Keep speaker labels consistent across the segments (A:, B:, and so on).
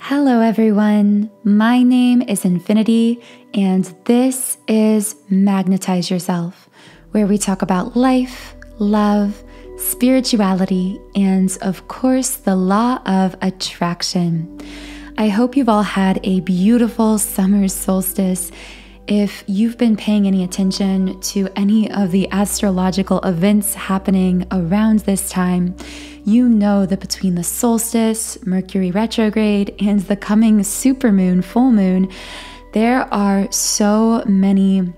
A: Hello everyone, my name is Infinity and this is Magnetize Yourself, where we talk about life, love, spirituality, and of course the law of attraction. I hope you've all had a beautiful summer solstice. If you've been paying any attention to any of the astrological events happening around this time, you know that between the solstice, Mercury retrograde, and the coming supermoon, full moon, there are so many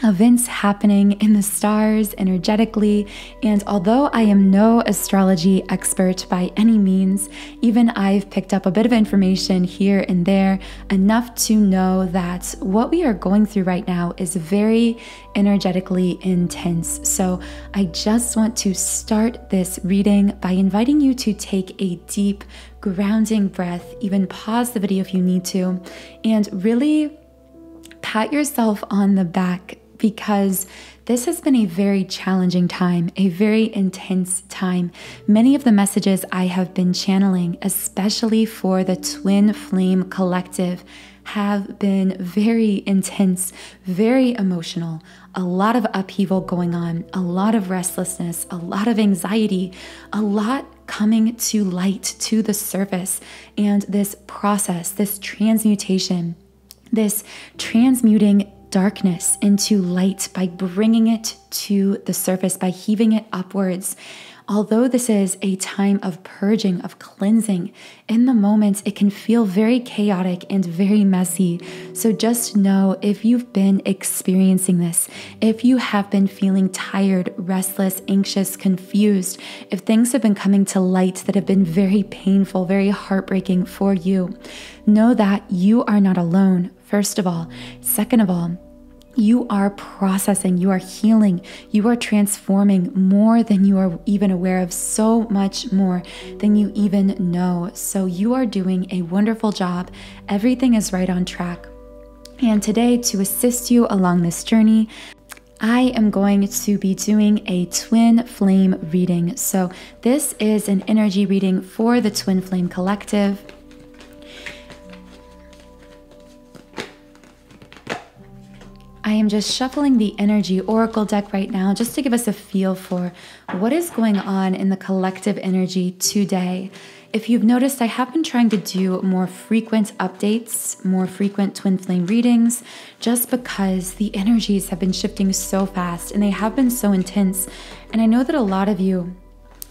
A: events happening in the stars energetically. And although I am no astrology expert by any means, even I've picked up a bit of information here and there, enough to know that what we are going through right now is very energetically intense. So I just want to start this reading by inviting you to take a deep grounding breath, even pause the video if you need to, and really pat yourself on the back, because this has been a very challenging time, a very intense time. Many of the messages I have been channeling, especially for the Twin Flame Collective, have been very intense, very emotional, a lot of upheaval going on, a lot of restlessness, a lot of anxiety, a lot coming to light, to the surface. And this process, this transmutation, this transmuting darkness into light by bringing it to the surface, by heaving it upwards. Although this is a time of purging, of cleansing, in the moment it can feel very chaotic and very messy. So just know, if you've been experiencing this, if you have been feeling tired, restless, anxious, confused, if things have been coming to light that have been very painful, very heartbreaking for you, know that you are not alone, first of all. Second of all, you are processing, you are healing, you are transforming more than you are even aware of, so much more than you even know. So you are doing a wonderful job. Everything is right on track. And today, to assist you along this journey, I am going to be doing a twin flame reading. So this is an energy reading for the Twin Flame Collective. I am just shuffling the energy oracle deck right now just to give us a feel for what is going on in the collective energy today. If you've noticed, I have been trying to do more frequent updates, more frequent twin flame readings, just because the energies have been shifting so fast and they have been so intense. And I know that a lot of you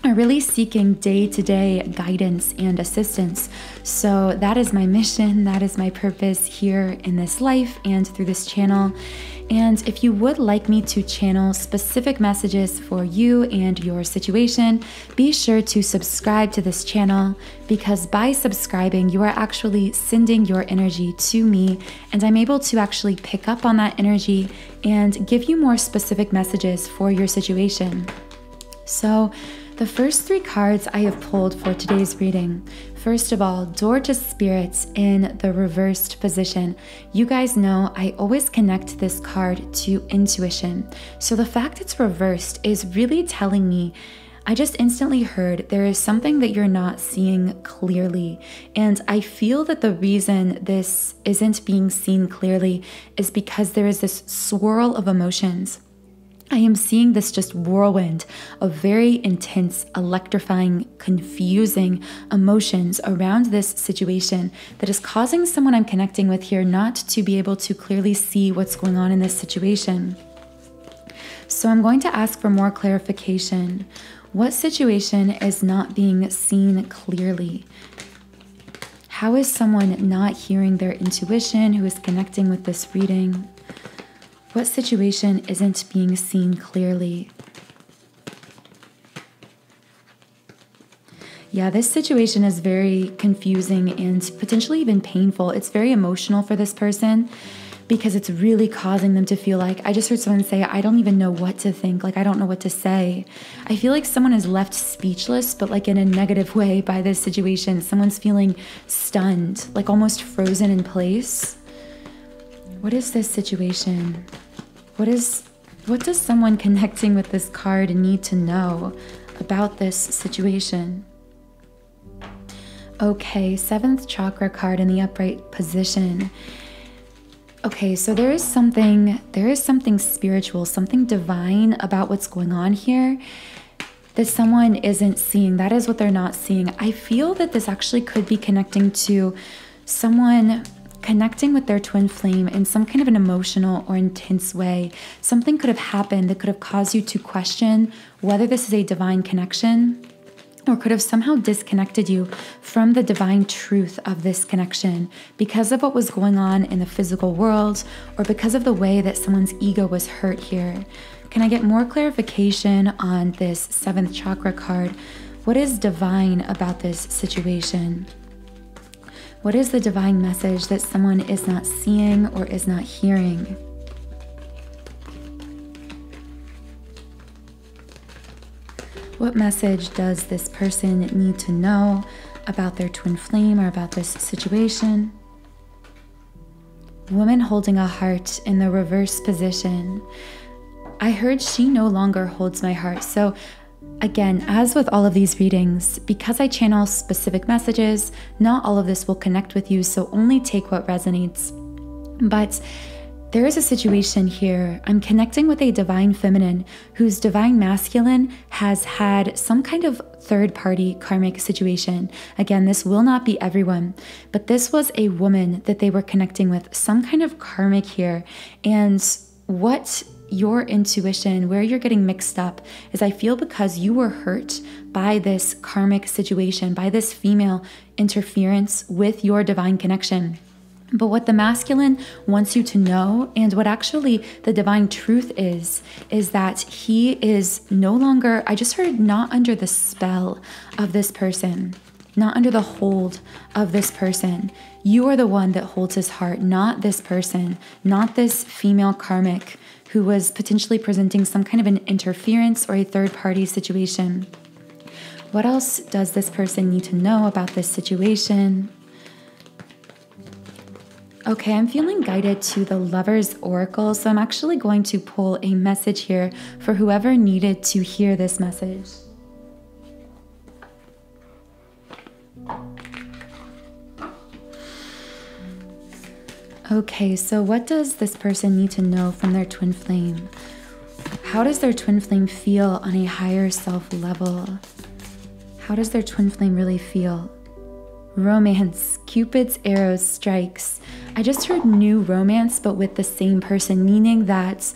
A: are really seeking day-to-day guidance and assistance. So that is my mission, that is my purpose here in this life and through this channel. And if you would like me to channel specific messages for you and your situation, be sure to subscribe to this channel, because by subscribing, you are actually sending your energy to me, and I'm able to actually pick up on that energy and give you more specific messages for your situation. So the first three cards I have pulled for today's reading. First of all, Door to Spirits in the reversed position. You guys know I always connect this card to intuition. So the fact it's reversed is really telling me, I just instantly heard there is something that you're not seeing clearly. And I feel that the reason this isn't being seen clearly is because there is this swirl of emotions. I am seeing this just whirlwind of very intense, electrifying, confusing emotions around this situation that is causing someone I'm connecting with here not to be able to clearly see what's going on in this situation. So I'm going to ask for more clarification. What situation is not being seen clearly? How is someone not hearing their intuition who is connecting with this reading? What situation isn't being seen clearly? Yeah, this situation is very confusing and potentially even painful. It's very emotional for this person because it's really causing them to feel like, I just heard someone say, I don't even know what to think. Like, I don't know what to say. I feel like someone is left speechless, but like in a negative way by this situation. Someone's feeling stunned, like almost frozen in place. What is this situation? What does someone connecting with this card need to know about this situation? Okay, seventh chakra card in the upright position. Okay, so there is something spiritual, something divine about what's going on here that someone isn't seeing. That is what they're not seeing. I feel that this actually could be connecting to someone connecting with their twin flame in some kind of an emotional or intense way. Something could have happened that could have caused you to question whether this is a divine connection, or could have somehow disconnected you from the divine truth of this connection because of what was going on in the physical world, or because of the way that someone's ego was hurt here. Can I get more clarification on this seventh chakra card? What is divine about this situation? What is the divine message that someone is not seeing or is not hearing? What message does this person need to know about their twin flame or about this situation? Woman holding a heart in the reverse position. I heard she no longer holds my heart. So again, as with all of these readings, because I channel specific messages, not all of this will connect with you, so only take what resonates. But there is a situation here. I'm connecting with a divine feminine whose divine masculine has had some kind of third-party karmic situation. Again, this will not be everyone, but this was a woman that they were connecting with, some kind of karmic here. And what your intuition, where you're getting mixed up, is I feel because you were hurt by this karmic situation, by this female interference with your divine connection. But what the masculine wants you to know, and what actually the divine truth is that he is no longer, I just heard, not under the spell of this person, not under the hold of this person. You are the one that holds his heart, not this person, not this female karmic who was potentially presenting some kind of an interference or a third-party situation. What else does this person need to know about this situation? Okay, I'm feeling guided to the Lover's Oracle, so I'm actually going to pull a message here for whoever needed to hear this message. Okay, so what does this person need to know from their twin flame? How does their twin flame feel on a higher self level? How does their twin flame really feel? Romance, Cupid's arrow strikes. I just heard new romance, but with the same person, meaning that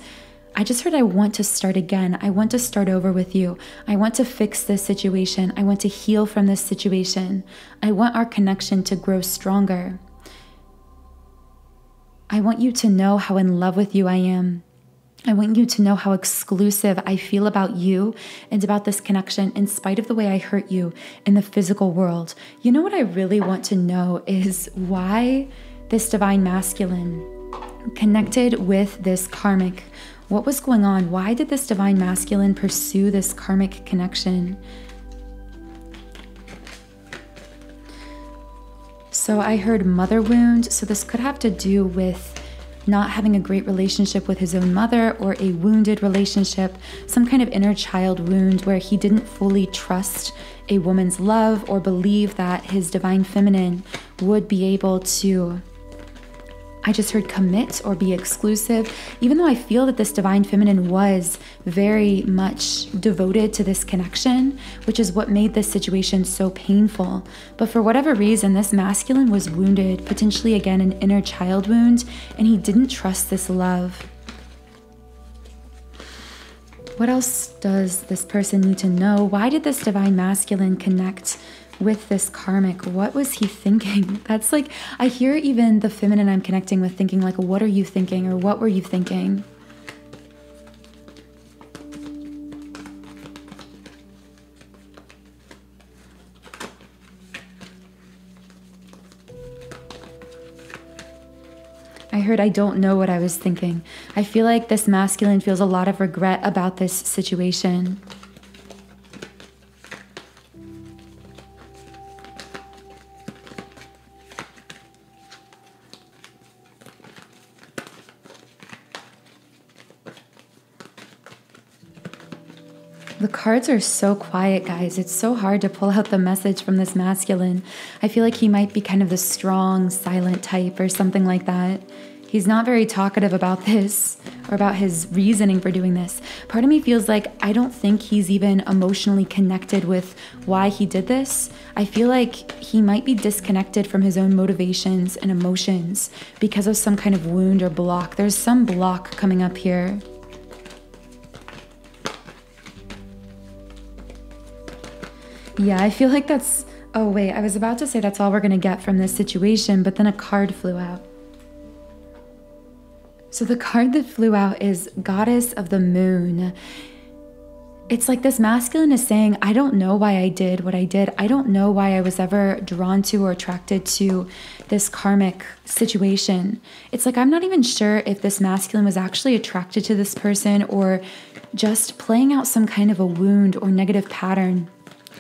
A: I just heard I want to start again. I want to start over with you. I want to fix this situation. I want to heal from this situation. I want our connection to grow stronger. I want you to know how in love with you I am. I want you to know how exclusive I feel about you and about this connection in spite of the way I hurt you in the physical world. You know what I really want to know is why this divine masculine connected with this karmic. What was going on? Why did this divine masculine pursue this karmic connection? So I heard mother wound. So this could have to do with not having a great relationship with his own mother, or a wounded relationship, some kind of inner child wound where he didn't fully trust a woman's love or believe that his divine feminine would be able to, I just heard, commit or be exclusive, even though I feel that this divine feminine was very much devoted to this connection, which is what made this situation so painful. But for whatever reason, this masculine was wounded, potentially again an inner child wound, and he didn't trust this love. What else does this person need to know? Why did this divine masculine connect with this karmic? What was he thinking? That's like, I hear even the feminine I'm connecting with thinking like, what are you thinking? Or what were you thinking? I heard, I don't know what I was thinking. I feel like this masculine feels a lot of regret about this situation. The cards are so quiet, guys. It's so hard to pull out the message from this masculine. I feel like he might be kind of the strong, silent type or something like that. He's not very talkative about this or about his reasoning for doing this. Part of me feels like I don't think he's even emotionally connected with why he did this. I feel like he might be disconnected from his own motivations and emotions because of some kind of wound or block. There's some block coming up here. Yeah, I feel like that's... Oh, wait, I was about to say that's all we're going to get from this situation, but then a card flew out. So the card that flew out is Goddess of the Moon. It's like this masculine is saying, I don't know why I did what I did. I don't know why I was ever drawn to or attracted to this karmic situation. It's like, I'm not even sure if this masculine was actually attracted to this person or just playing out some kind of a wound or negative pattern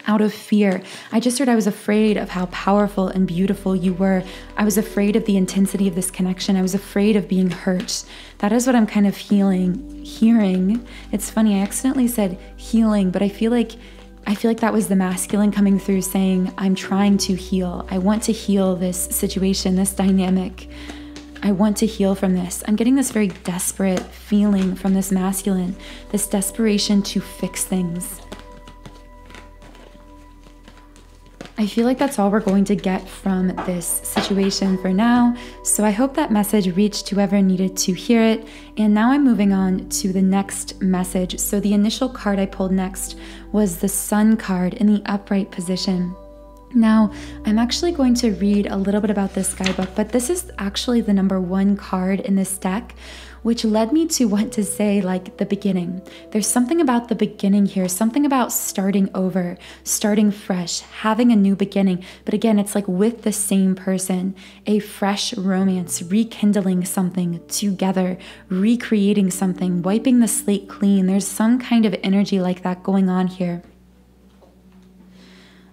A: out of fear. I just heard I was afraid of how powerful and beautiful you were. I was afraid of the intensity of this connection. I was afraid of being hurt. That is what I'm kind of hearing. It's funny, I accidentally said healing, but I feel like that was the masculine coming through saying, I'm trying to heal. I want to heal this situation, this dynamic. I want to heal from this. I'm getting this very desperate feeling from this masculine, this desperation to fix things. I feel like that's all we're going to get from this situation for now. So I hope that message reached whoever needed to hear it. And now I'm moving on to the next message. So the initial card I pulled next was the Sun card in the upright position. Now, I'm actually going to read a little bit about this guidebook, but this is actually the number 1 card in this deck, which led me to want to say like the beginning. There's something about the beginning here, something about starting over, starting fresh, having a new beginning. But again, it's like with the same person, a fresh romance, rekindling something together, recreating something, wiping the slate clean. There's some kind of energy like that going on here.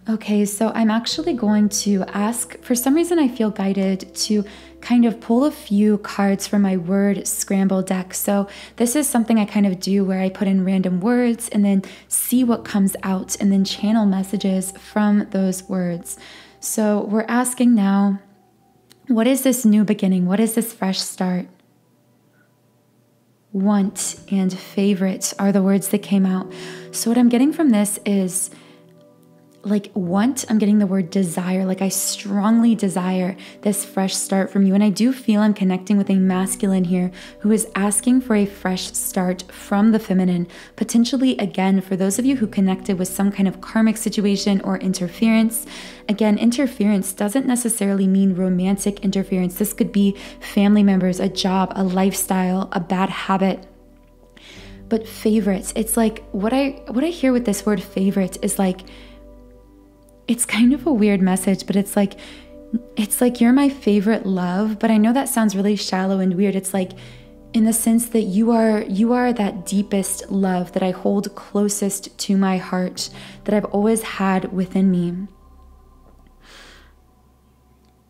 A: Okay, so I'm actually going to ask, for some reason I feel guided to kind of pull a few cards from my word scramble deck. So this is something I kind of do where I put in random words and then see what comes out and then channel messages from those words. So we're asking now, what is this new beginning? What is this fresh start? Want and favorite are the words that came out. So what I'm getting from this is like want, I'm getting the word desire, like I strongly desire this fresh start from you. And I do feel I'm connecting with a masculine here who is asking for a fresh start from the feminine, potentially again, for those of you who connected with some kind of karmic situation or interference. Again, interference doesn't necessarily mean romantic interference. This could be family members, a job, a lifestyle, a bad habit. But favorites, it's like what I hear with this word favorite is like, it's kind of a weird message, but it's like you're my favorite love. But I know that sounds really shallow and weird. It's like in the sense that you are that deepest love that I hold closest to my heart, that I've always had within me.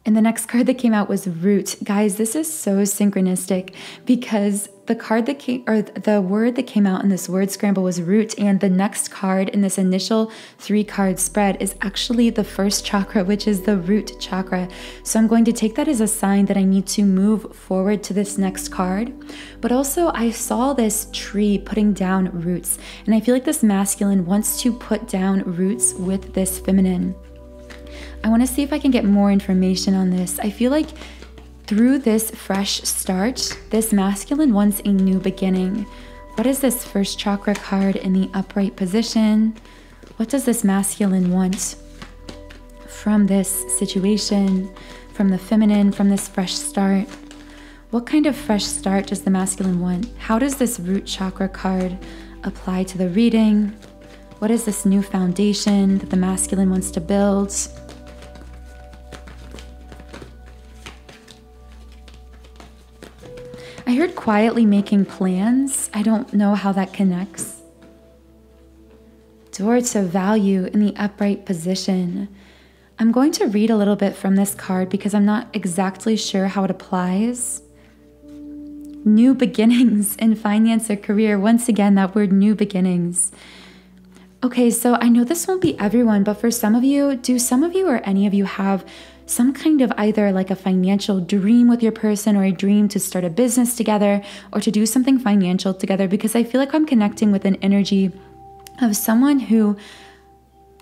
A: And the next card that came out was Root. Guys, this is so synchronistic because the card that came, or the word that came out in this word scramble was root, and the next card in this initial 3-card spread is actually the first chakra, which is the root chakra. So I'm going to take that as a sign that I need to move forward to this next card. But also I saw this tree putting down roots, and I feel like this masculine wants to put down roots with this feminine. I want to see if I can get more information on this. I feel like through this fresh start, this masculine wants a new beginning. What is this first chakra card in the upright position? What does this masculine want from this situation, from the feminine, from this fresh start? What kind of fresh start does the masculine want? How does this root chakra card apply to the reading? What is this new foundation that the masculine wants to build? I heard quietly making plans. I don't know how that connects. Door to value in the upright position. I'm going to read a little bit from this card because I'm not exactly sure how it applies. New beginnings in finance or career. Once again, that word new beginnings. Okay, so I know this won't be everyone, but for some of you, do some of you or any of you have some kind of either like a financial dream with your person, or a dream to start a business together or to do something financial together? Because I feel like I'm connecting with an energy of someone who,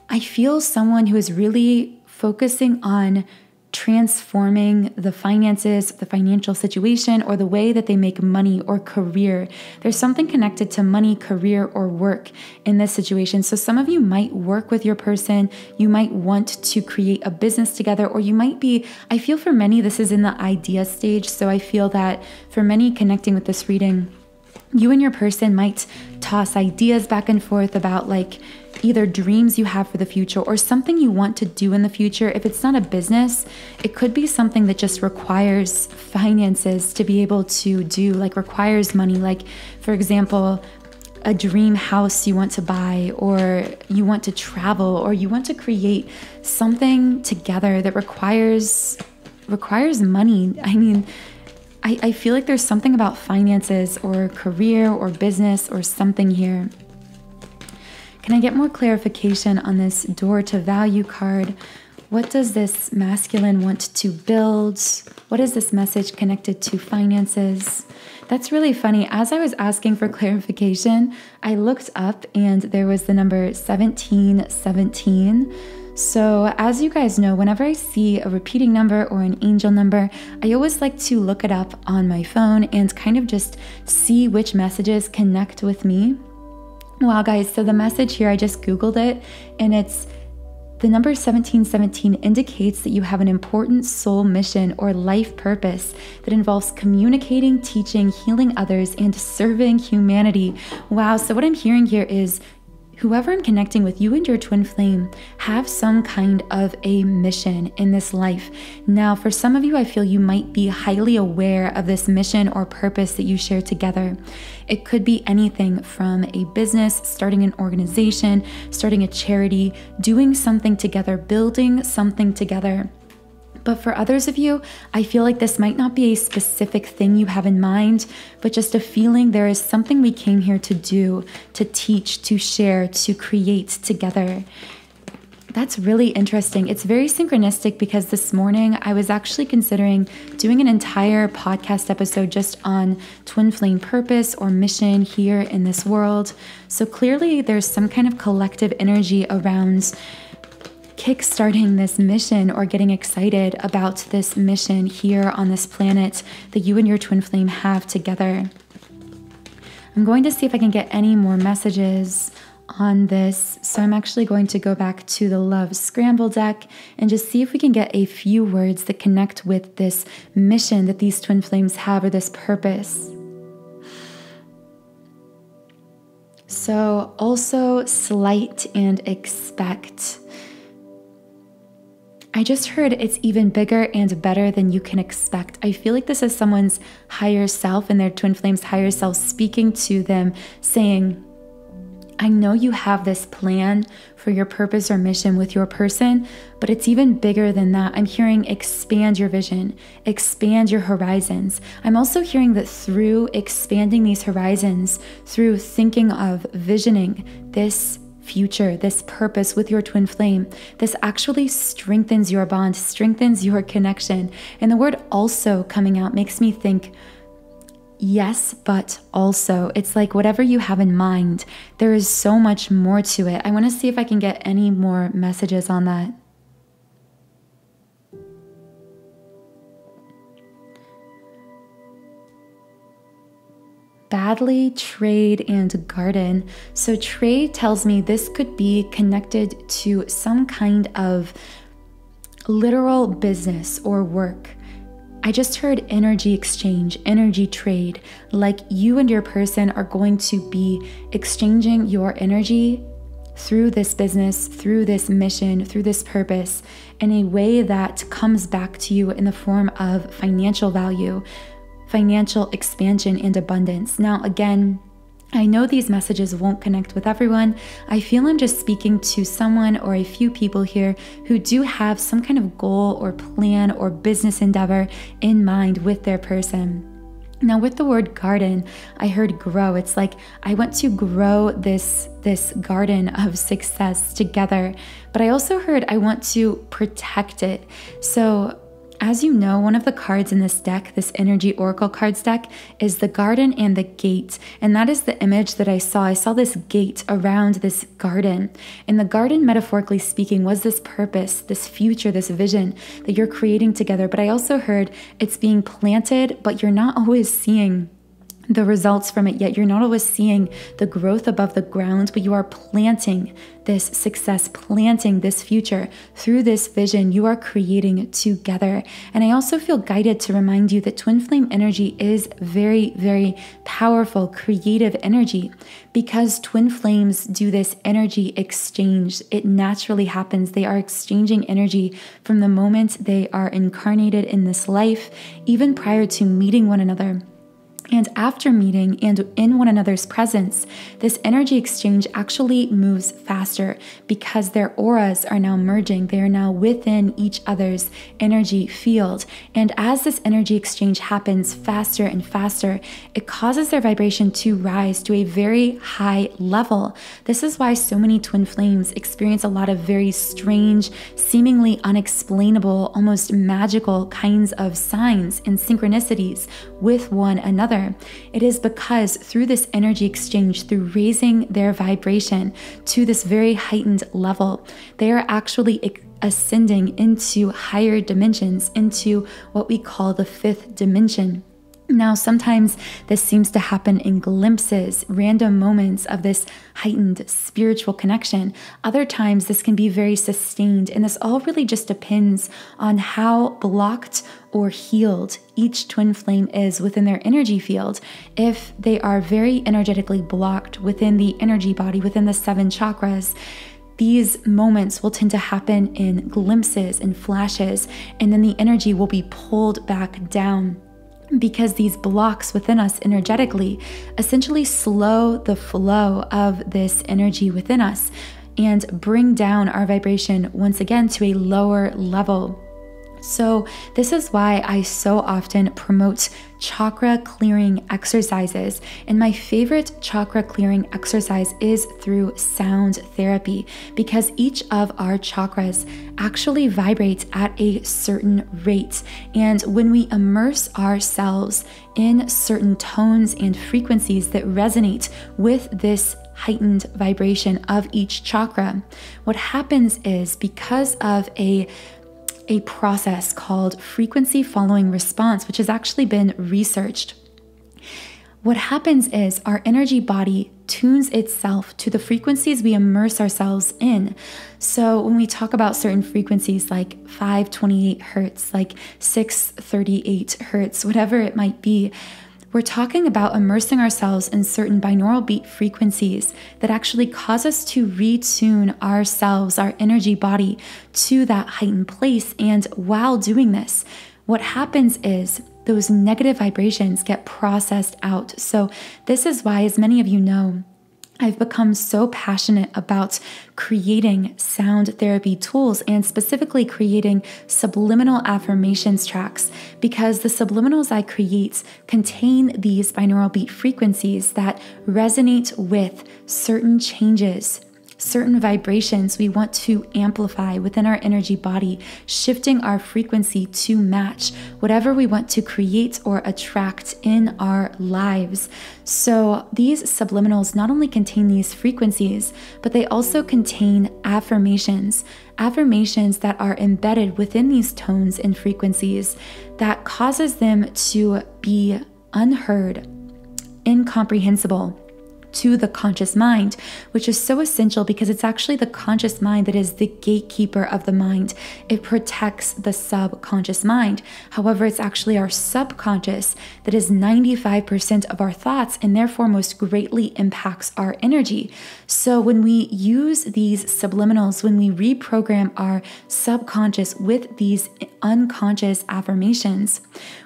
A: I feel someone who is really focusing on transforming the finances, the financial situation, or the way that they make money or career. There's something connected to money, career, or work in this situation. So some of you might work with your person. You might want to create a business together, or you might be, I feel for many, this is in the idea stage. So I feel that for many connecting with this reading, you and your person might toss ideas back and forth about like either dreams you have for the future or something you want to do in the future. If it's not a business, it could be something that just requires finances to be able to do, like requires money. Like, for example, a dream house you want to buy, or you want to travel, or you want to create something together that requires money. I mean, I feel like there's something about finances or career or business or something here. Can I get more clarification on this door to value card? What does this masculine want to build? What is this message connected to finances? That's really funny. As I was asking for clarification, I looked up and there was the number 1717. So as you guys know, whenever I see a repeating number or an angel number, I always like to look it up on my phone and kind of just see which messages connect with me. Wow, guys, so the message here, I just Googled it, and it's the number 1717 indicates that you have an important soul mission or life purpose that involves communicating, teaching, healing others, and serving humanity. Wow, so what I'm hearing here is whoever I'm connecting with, you and your twin flame have some kind of a mission in this life. Now, for some of you, I feel you might be highly aware of this mission or purpose that you share together. It could be anything from a business, starting an organization, starting a charity, doing something together, building something together. But for others of you, I feel like this might not be a specific thing you have in mind, but just a feeling there is something we came here to do, to teach, to share, to create together. That's really interesting. It's very synchronistic because this morning I was actually considering doing an entire podcast episode just on twin flame purpose or mission here in this world. So clearly there's some kind of collective energy around kickstarting this mission or getting excited about this mission here on this planet that you and your twin flame have together. I'm going to see if I can get any more messages on this. So I'm actually going to go back to the Love Scramble deck and just see if we can get a few words that connect with this mission that these twin flames have, or this purpose. So also slight and expect. I just heard it's even bigger and better than you can expect. I feel like this is someone's higher self and their twin flame's higher self speaking to them, saying, I know you have this plan for your purpose or mission with your person, but it's even bigger than that. I'm hearing expand your vision, expand your horizons. I'm also hearing that through expanding these horizons, through thinking of visioning this future, this purpose with your twin flame, this actually strengthens your bond, strengthens your connection. And the word also coming out makes me think, yes, but also. It's like whatever you have in mind, there is so much more to it. I want to see if I can get any more messages on that. Badly, trade, and garden. So trade tells me this could be connected to some kind of literal business or work. I just heard energy exchange, energy trade, like you and your person are going to be exchanging your energy through this business, through this mission, through this purpose in a way that comes back to you in the form of financial value, financial expansion, and abundance. Now, again, I know these messages won't connect with everyone. I feel I'm just speaking to someone or a few people here who do have some kind of goal or plan or business endeavor in mind with their person. Now with the word garden, I heard grow. It's like I want to grow this garden of success together, but I also heard I want to protect it. So as you know, one of the cards in this deck, this energy oracle cards deck, is the garden and the gate. And that is the image that I saw. I saw this gate around this garden. And the garden, metaphorically speaking, was this purpose, this future, this vision that you're creating together. But I also heard it's being planted, but you're not always seeing the results from it yet. You're not always seeing the growth above the ground, but you are planting this success, planting this future through this vision you are creating together. And I also feel guided to remind you that twin flame energy is very, very powerful, creative energy, because twin flames do this energy exchange. It naturally happens. They are exchanging energy from the moment they are incarnated in this life, even prior to meeting one another. And after meeting and in one another's presence, this energy exchange actually moves faster because their auras are now merging. They are now within each other's energy field. And as this energy exchange happens faster and faster, it causes their vibration to rise to a very high level. This is why so many twin flames experience a lot of very strange, seemingly unexplainable, almost magical kinds of signs and synchronicities with one another. It is because through this energy exchange, through raising their vibration to this very heightened level, they are actually ascending into higher dimensions, into what we call the fifth dimension. Now, sometimes this seems to happen in glimpses, random moments of this heightened spiritual connection. Other times, this can be very sustained, and this all really just depends on how blocked or healed each twin flame is within their energy field. If they are very energetically blocked within the energy body, within the 7 chakras, these moments will tend to happen in glimpses and flashes, and then the energy will be pulled back down, because these blocks within us energetically essentially slow the flow of this energy within us and bring down our vibration once again to a lower level. So this is why I so often promote chakra clearing exercises. And my favorite chakra clearing exercise is through sound therapy, because each of our chakras actually vibrate at a certain rate. And when we immerse ourselves in certain tones and frequencies that resonate with this heightened vibration of each chakra, what happens is, because of a process called frequency following response, which has actually been researched, what happens is our energy body tunes itself to the frequencies we immerse ourselves in. So when we talk about certain frequencies like 528 hertz, like 638 hertz, whatever it might be, we're talking about immersing ourselves in certain binaural beat frequencies that actually cause us to retune ourselves, our energy body, to that heightened place. And while doing this, what happens is those negative vibrations get processed out. So this is why, as many of you know, I've become so passionate about creating sound therapy tools, and specifically creating subliminal affirmations tracks, because the subliminals I create contain these binaural beat frequencies that resonate with certain changes, certain vibrations we want to amplify within our energy body, shifting our frequency to match whatever we want to create or attract in our lives. So these subliminals not only contain these frequencies, but they also contain affirmations that are embedded within these tones and frequencies that causes them to be unheard, incomprehensible to the conscious mind, which is so essential because it's actually the conscious mind that is the gatekeeper of the mind. It protects the subconscious mind. However, it's actually our subconscious that is 95% of our thoughts, and therefore most greatly impacts our energy. So when we use these subliminals, when we reprogram our subconscious with these unconscious affirmations,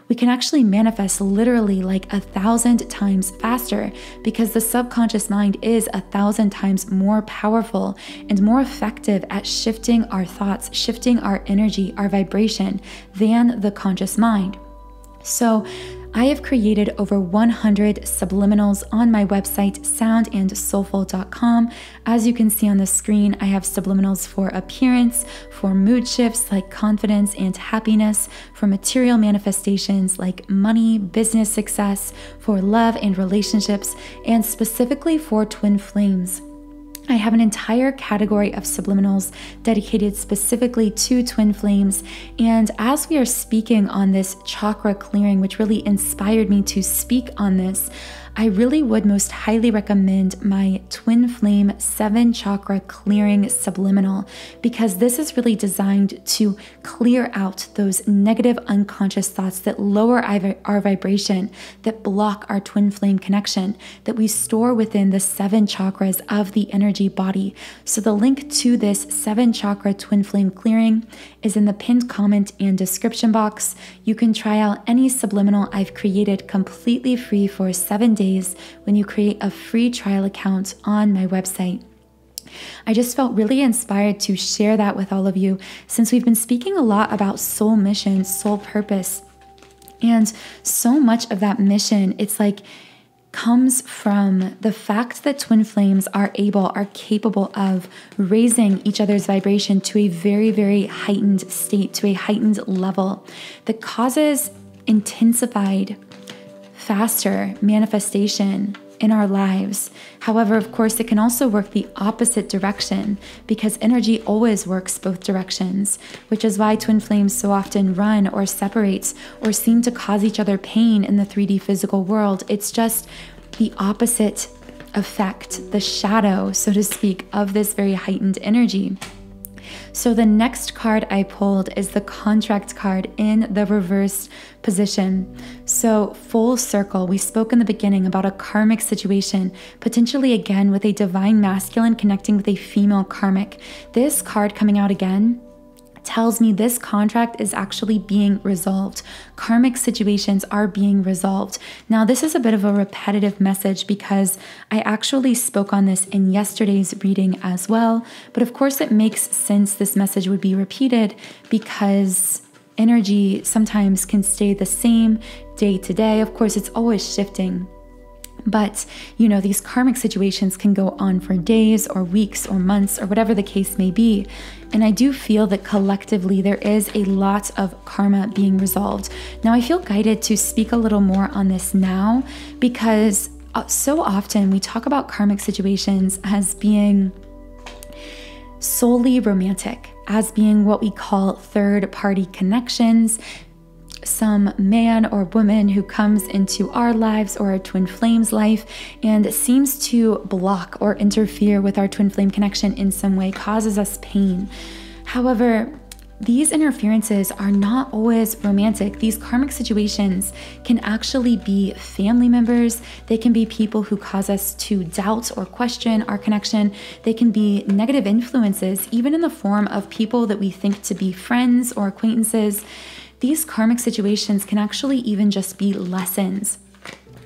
A: we can actually manifest literally like 1,000 times faster, because the subconscious mind is 1,000 times more powerful and more effective at shifting our thoughts, shifting our energy, our vibration, than the conscious mind. So I have created over 100 subliminals on my website, soundandsoulful.com. As you can see on the screen, I have subliminals for appearance, for mood shifts like confidence and happiness, for material manifestations like money, business success, for love and relationships, and specifically for twin flames. I have an entire category of subliminals dedicated specifically to twin flames. And as we are speaking on this chakra clearing, which really inspired me to speak on this, I really would most highly recommend my Twin Flame 7 Chakra Clearing Subliminal, because this is really designed to clear out those negative unconscious thoughts that lower our vibration, that block our twin flame connection, that we store within the 7 chakras of the energy body. So the link to this 7 chakra twin flame clearing is in the pinned comment and description box. You can try out any subliminal I've created completely free for 7 days when you create a free trial account on my website. I just felt really inspired to share that with all of you, since we've been speaking a lot about soul mission, soul purpose, and so much of that mission, it's like comes from the fact that twin flames are capable of raising each other's vibration to a very, very heightened state, to a heightened level that causes intensified, faster manifestation in our lives. However, of course, it can also work the opposite direction, because energy always works both directions, which is why twin flames so often run or separate or seem to cause each other pain in the 3D physical world. It's just the opposite effect, the shadow, so to speak, of this very heightened energy. So the next card I pulled is the contract card in the reversed position. So full circle, we spoke in the beginning about a karmic situation, potentially again with a divine masculine connecting with a female karmic. This card coming out again tells me this contract is actually being resolved. Karmic situations are being resolved. Now, this is a bit of a repetitive message because I actually spoke on this in yesterday's reading as well. But of course, it makes sense this message would be repeated because energy sometimes can stay the same day to day. Of course, it's always shifting. But, you know, these karmic situations can go on for days or weeks or months or whatever the case may be. And I do feel that collectively there is a lot of karma being resolved. Now, I feel guided to speak a little more on this now because so often we talk about karmic situations as being solely romantic, as being what we call third-party connections. Some man or woman who comes into our lives or our twin flame's life and seems to block or interfere with our twin flame connection in some way, causes us pain. However, these interferences are not always romantic. These karmic situations can actually be family members. They can be people who cause us to doubt or question our connection. They can be negative influences, even in the form of people that we think to be friends or acquaintances. These karmic situations can actually even just be lessons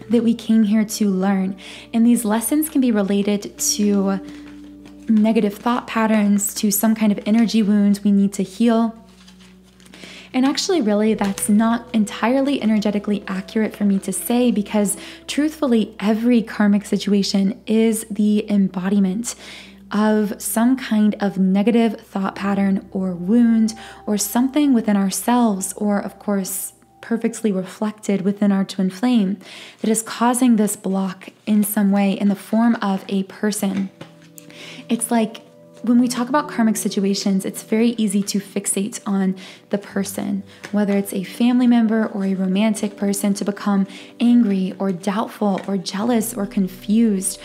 A: that we came here to learn. And these lessons can be related to negative thought patterns, to some kind of energy wound we need to heal. And actually, really, that's not entirely energetically accurate for me to say because truthfully, every karmic situation is the embodiment of some kind of negative thought pattern or wound or something within ourselves, or of course, perfectly reflected within our twin flame that is causing this block in some way in the form of a person. It's like when we talk about karmic situations, it's very easy to fixate on the person, whether it's a family member or a romantic person, to become angry or doubtful or jealous or confused.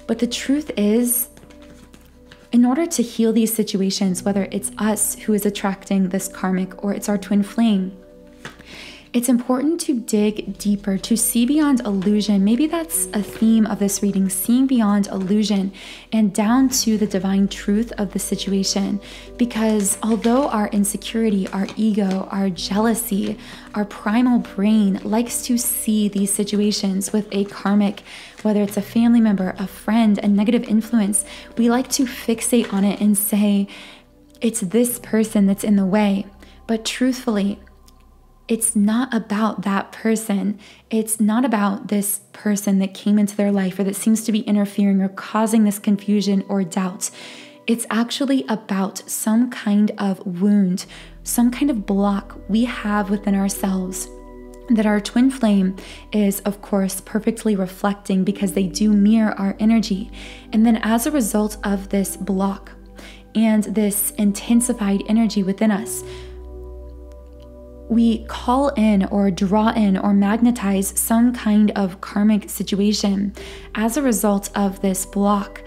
A: But the truth is, in order to heal these situations, whether it's us who is attracting this karmic or it's our twin flame, it's important to dig deeper, to see beyond illusion. Maybe that's a theme of this reading, seeing beyond illusion and down to the divine truth of the situation. Because although our insecurity, our ego, our jealousy, our primal brain likes to see these situations with a karmic, whether it's a family member, a friend, a negative influence, we like to fixate on it and say, it's this person that's in the way. But truthfully, it's not about that person. It's not about this person that came into their life or that seems to be interfering or causing this confusion or doubt. It's actually about some kind of wound, some kind of block we have within ourselves that our twin flame is, of course, perfectly reflecting because they do mirror our energy. And then as a result of this block and this intensified energy within us, we call in or draw in or magnetize some kind of karmic situation as a result of this block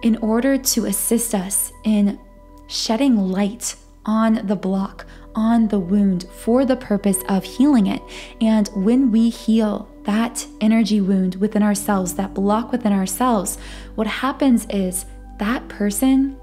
A: in order to assist us in shedding light on the block, on the wound, for the purpose of healing it. And when we heal that energy wound within ourselves, that block within ourselves, what happens is that person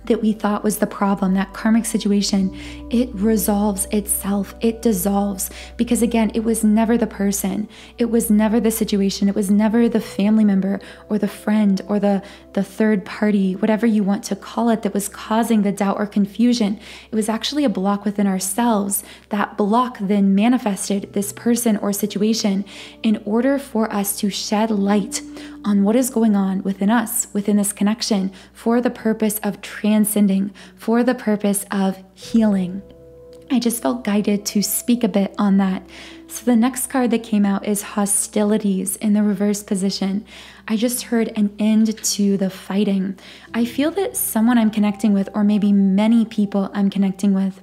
A: that we thought was the problem, that karmic situation, it resolves itself, it dissolves, because again, it was never the person, it was never the situation, it was never the family member or the friend or the third party, whatever you want to call it, that was causing the doubt or confusion. It was actually a block within ourselves. That block then manifested this person or situation in order for us to shed light on what is going on within us, within this connection, for the purpose of transcending, for the purpose of healing. I just felt guided to speak a bit on that. So the next card that came out is hostilities in the reverse position. I just heard an end to the fighting. I feel that someone I'm connecting with, or maybe many people I'm connecting with,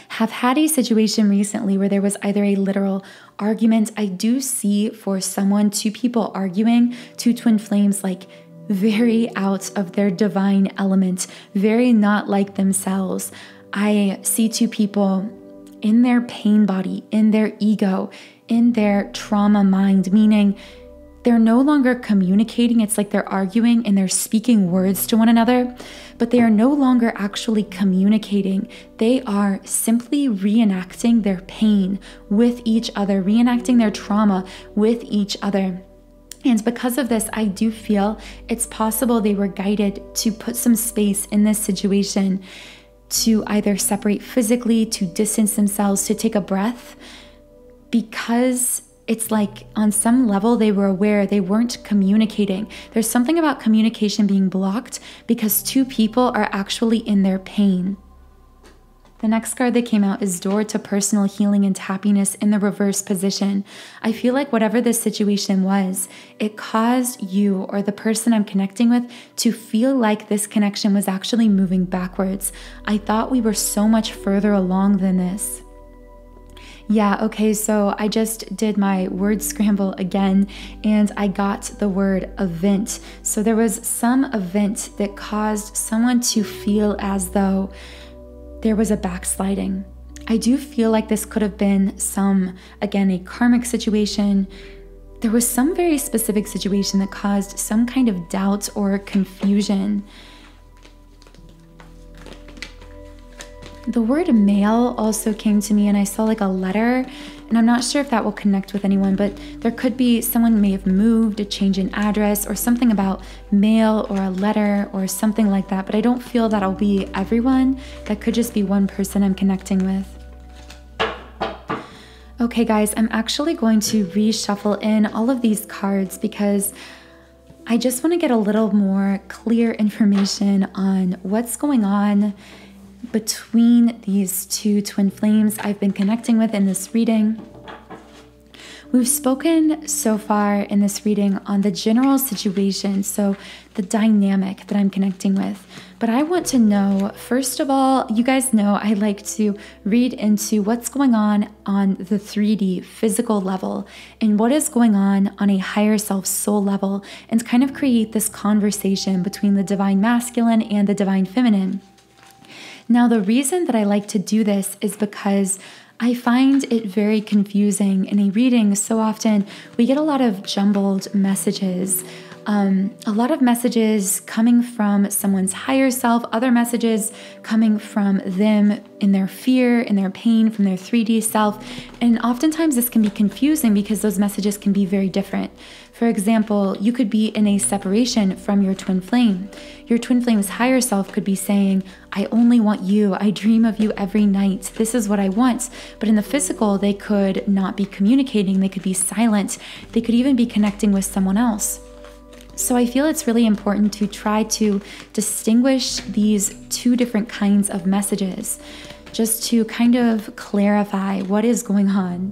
A: have had a situation recently where there was either a literal argument. I do see for someone, two people arguing, two twin flames, like very out of their divine element, very not like themselves. I see two people in their pain body, in their ego, in their trauma mind, meaning they're no longer communicating. It's like they're arguing and they're speaking words to one another, but they are no longer actually communicating. They are simply reenacting their pain with each other, reenacting their trauma with each other. And because of this, I do feel it's possible they were guided to put some space in this situation, to either separate physically, to distance themselves, to take a breath, because it's like on some level they were aware they weren't communicating. There's something about communication being blocked because two people are actually in their pain. The next card that came out is door to personal healing and happiness in the reverse position. I feel like whatever this situation was, it caused you or the person I'm connecting with to feel like this connection was actually moving backwards. I thought we were so much further along than this. Yeah, okay, so I just did my word scramble again and I got the word event. So there was some event that caused someone to feel as though there was a backsliding. I do feel like this could have been again, a karmic situation. There was some very specific situation that caused some kind of doubt or confusion. The word mail also came to me and I saw like a letter, and I'm not sure if that will connect with anyone, but there could be someone may have moved, a change in address, or something about mail or a letter or something like that, but I don't feel that'll be everyone. That could just be one person I'm connecting with. Okay guys, I'm actually going to reshuffle in all of these cards because I just want to get a little more clear information on what's going on between these two twin flames I've been connecting with in this reading. We've spoken so far in this reading on the general situation, so the dynamic that I'm connecting with. But I want to know, first of all, you guys know I like to read into what's going on the 3D physical level and what is going on a higher self soul level, and kind of create this conversation between the divine masculine and the divine feminine. Now, the reason that I like to do this is because I find it very confusing in a reading. So often we get a lot of jumbled messages A lot of messages coming from someone's higher self, other messages coming from them in their fear, in their pain, from their 3D self. And oftentimes this can be confusing because those messages can be very different. For example, you could be in a separation from your twin flame. Your twin flame's higher self could be saying, I only want you. I dream of you every night. This is what I want. But in the physical, they could not be communicating. They could be silent. They could even be connecting with someone else. So I feel it's really important to try to distinguish these two different kinds of messages, just to kind of clarify what is going on.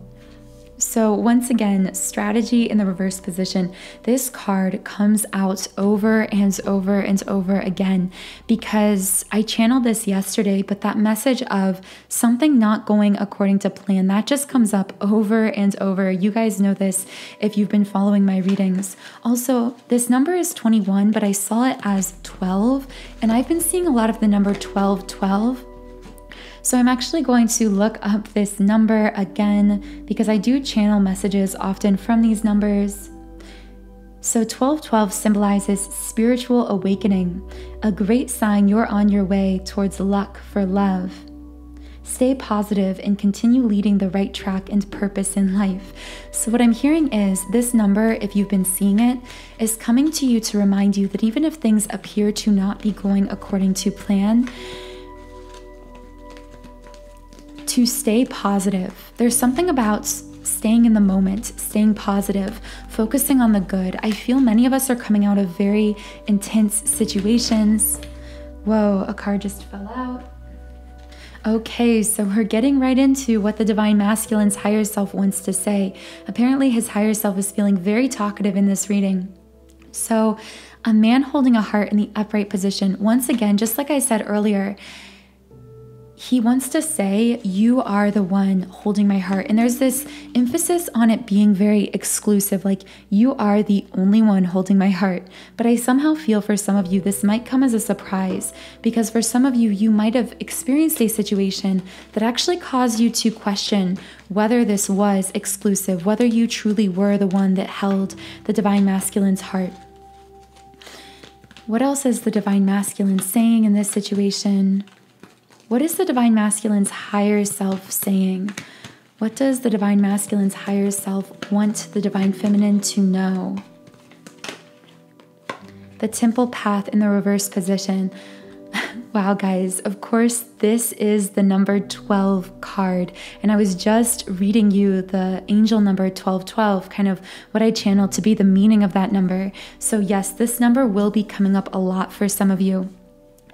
A: So once again, strategy in the reverse position. This card comes out over and over and over again because I channeled this yesterday, but that message of something not going according to plan, that just comes up over and over. You guys know this if you've been following my readings. Also, this number is 21, but I saw it as 12, and I've been seeing a lot of the number 1212. So I'm actually going to look up this number again because I do channel messages often from these numbers. So 1212 symbolizes spiritual awakening, a great sign you're on your way towards luck for love. Stay positive and continue leading the right track and purpose in life. So what I'm hearing is this number, if you've been seeing it, is coming to you to remind you that even if things appear to not be going according to plan, to stay positive. There's something about staying in the moment, staying positive, focusing on the good. I feel many of us are coming out of very intense situations. Whoa, a card just fell out. Okay, so we're getting right into what the Divine Masculine's higher self wants to say. Apparently his higher self is feeling very talkative in this reading. So a man holding a heart in the upright position, once again, just like I said earlier, he wants to say, you are the one holding my heart. And there's this emphasis on it being very exclusive, like you are the only one holding my heart. But I somehow feel for some of you, this might come as a surprise because for some of you, you might have experienced a situation that actually caused you to question whether this was exclusive, whether you truly were the one that held the Divine Masculine's heart. What else is the Divine Masculine saying in this situation? What is the Divine Masculine's higher self saying? What does the Divine Masculine's higher self want the Divine Feminine to know? The Temple Path in the reverse position. Wow, guys, of course, this is the number 12 card. And I was just reading you the angel number 1212, kind of what I channeled to be the meaning of that number. So yes, this number will be coming up a lot for some of you.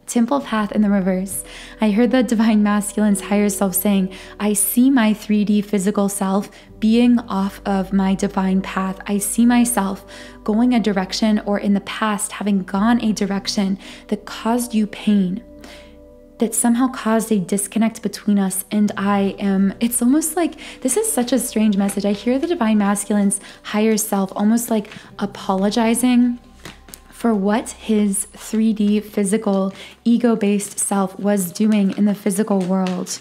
A: Temple Path in the reverse. I heard the Divine Masculine's higher self saying, I see my 3D physical self being off of my divine path. I see myself going a direction, or in the past having gone a direction that caused you pain, that somehow caused a disconnect between us. And it's almost like, this is such a strange message. I hear the Divine Masculine's higher self almost like apologizing for what his 3D physical ego-based self was doing in the physical world.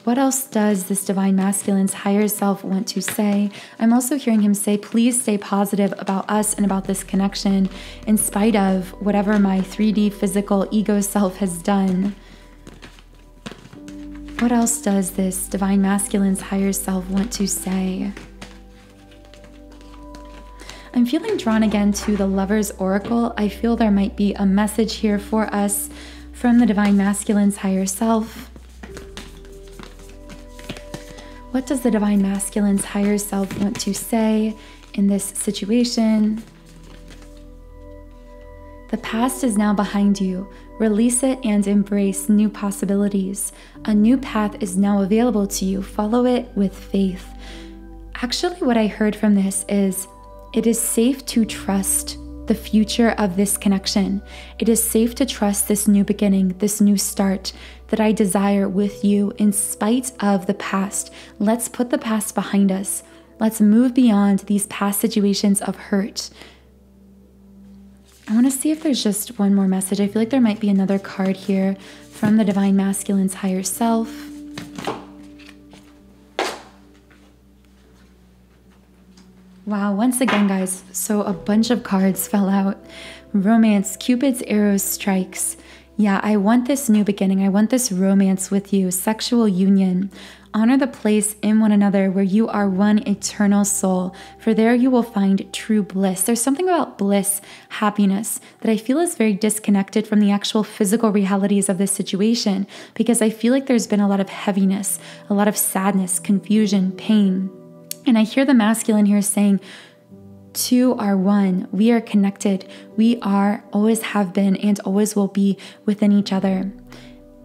A: What else does this Divine Masculine's higher self want to say? I'm also hearing him say, please stay positive about us and about this connection in spite of whatever my 3D physical ego self has done. What else does this Divine Masculine's higher self want to say? I'm feeling drawn again to the Lover's Oracle. I feel there might be a message here for us from the Divine Masculine's higher self. What does the Divine Masculine's higher self want to say in this situation? The past is now behind you. Release it and embrace new possibilities. A new path is now available to you. Follow it with faith. Actually, what I heard from this is, it is safe to trust the future of this connection. It is safe to trust this new beginning, this new start that I desire with you in spite of the past. Let's put the past behind us. Let's move beyond these past situations of hurt. I want to see if there's just one more message. I feel like there might be another card here from the Divine Masculine's higher self. Wow, once again, guys, so a bunch of cards fell out. Romance, Cupid's arrow strikes. Yeah, I want this new beginning. I want this romance with you, sexual union. Honor the place in one another where you are one eternal soul, for there you will find true bliss. There's something about bliss, happiness, that I feel is very disconnected from the actual physical realities of this situation, because I feel like there's been a lot of heaviness, a lot of sadness, confusion, pain. And I hear the masculine here saying, two are one. We are connected. We are, always have been, and always will be within each other.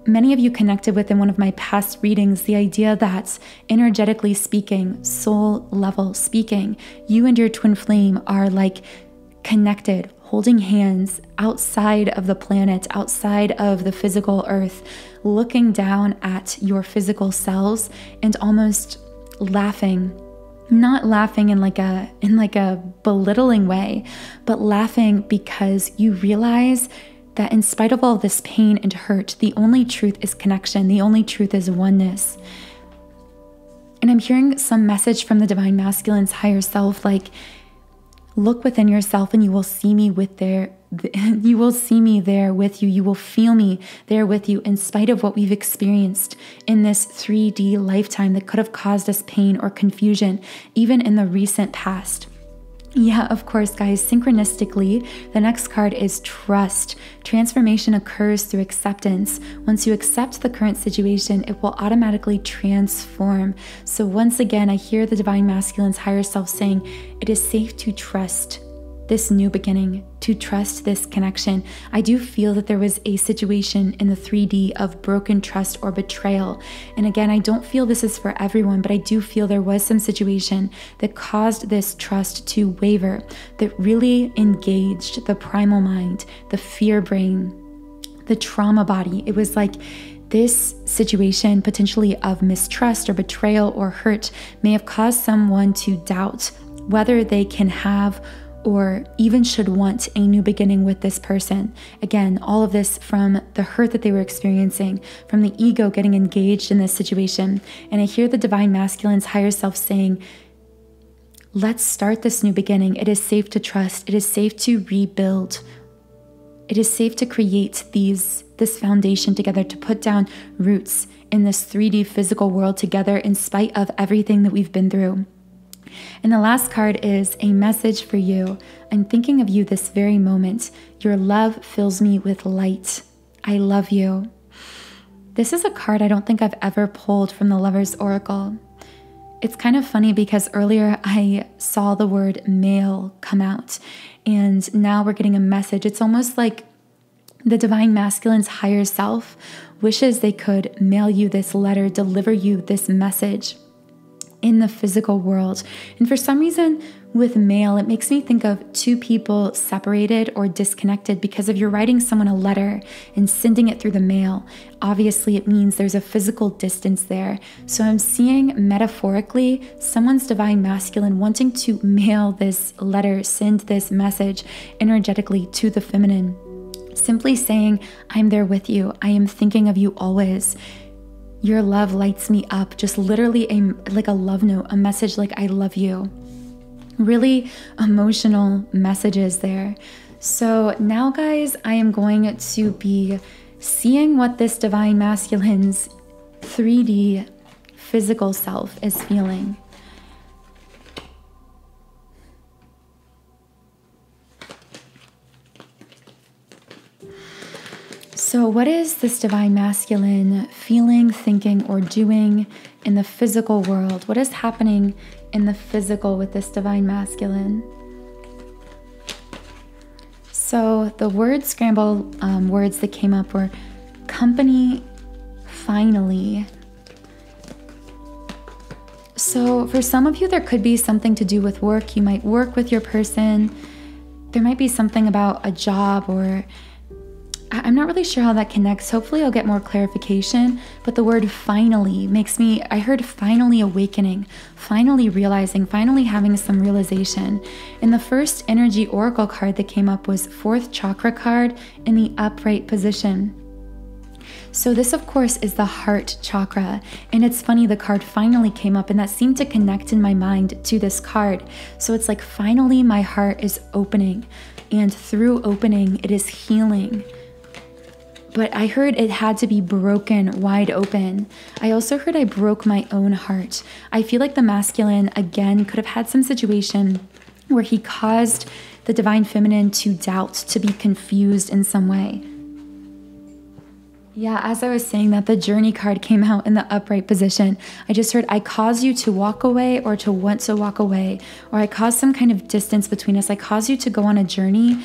A: Many of you connected with in one of my past readings the idea that, energetically speaking, soul level speaking, you and your twin flame are like connected, holding hands outside of the planet, outside of the physical earth, looking down at your physical selves and almost laughing. Not laughing in like a belittling way, but laughing because you realize that in spite of all this pain and hurt, the only truth is connection. The only truth is oneness. And I'm hearing some message from the divine masculine's higher self, like, look within yourself and you will see me you will see me there with you. You will feel me there with you in spite of what we've experienced in this 3D lifetime that could have caused us pain or confusion, even in the recent past. Yeah, of course, guys, synchronistically, the next card is trust. Transformation occurs through acceptance. Once you accept the current situation, it will automatically transform. So once again, I hear the divine masculine's higher self saying, it is safe to trust this new beginning, to trust this connection. I do feel that there was a situation in the 3D of broken trust or betrayal. And again, I don't feel this is for everyone, but I do feel there was some situation that caused this trust to waver, that really engaged the primal mind, the fear brain, the trauma body. It was like this situation potentially of mistrust or betrayal or hurt may have caused someone to doubt whether they can have or even should want a new beginning with this person. Again, all of this from the hurt that they were experiencing, from the ego getting engaged in this situation. And I hear the divine masculine's higher self saying, let's start this new beginning. It is safe to trust. It is safe to rebuild. It is safe to create this foundation together, to put down roots in this 3D physical world together in spite of everything that we've been through. And the last card is a message for you. I'm thinking of you this very moment. Your love fills me with light. I love you. This is a card I don't think I've ever pulled from the Lover's Oracle. It's kind of funny because earlier I saw the word mail come out, and now we're getting a message. It's almost like the divine masculine's higher self wishes they could mail you this letter, deliver you this message in the physical world. And for some reason with mail, it makes me think of two people separated or disconnected, because if you're writing someone a letter and sending it through the mail, obviously it means there's a physical distance there. So I'm seeing metaphorically someone's divine masculine wanting to mail this letter, send this message energetically to the feminine, simply saying, I'm there with you. I am thinking of you always. Your love lights me up. Just literally like a love note, a message like I love you. Really emotional messages there. So now, guys, I am going to be seeing what this divine masculine's 3D physical self is feeling. So what is this divine masculine feeling, thinking, or doing in the physical world? What is happening in the physical with this divine masculine? So the word scramble words that came up were company, finally. So for some of you, there could be something to do with work. You might work with your person. There might be something about a job, or I'm not really sure how that connects. Hopefully I'll get more clarification, but the word finally makes me, I heard finally awakening, finally realizing, finally having some realization. And the first energy oracle card that came up was 4th chakra card in the upright position. So this, of course, is the heart chakra. And it's funny, the card finally came up, and that seemed to connect in my mind to this card. So it's like, finally, my heart is opening. And through opening, it is healing. But I heard it had to be broken wide open. I also heard I broke my own heart. I feel like the masculine, again, could have had some situation where he caused the divine feminine to doubt, to be confused in some way. Yeah, as I was saying that, the journey card came out in the upright position. I just heard, I caused you to walk away or to want to walk away, or I caused some kind of distance between us. I caused you to go on a journey,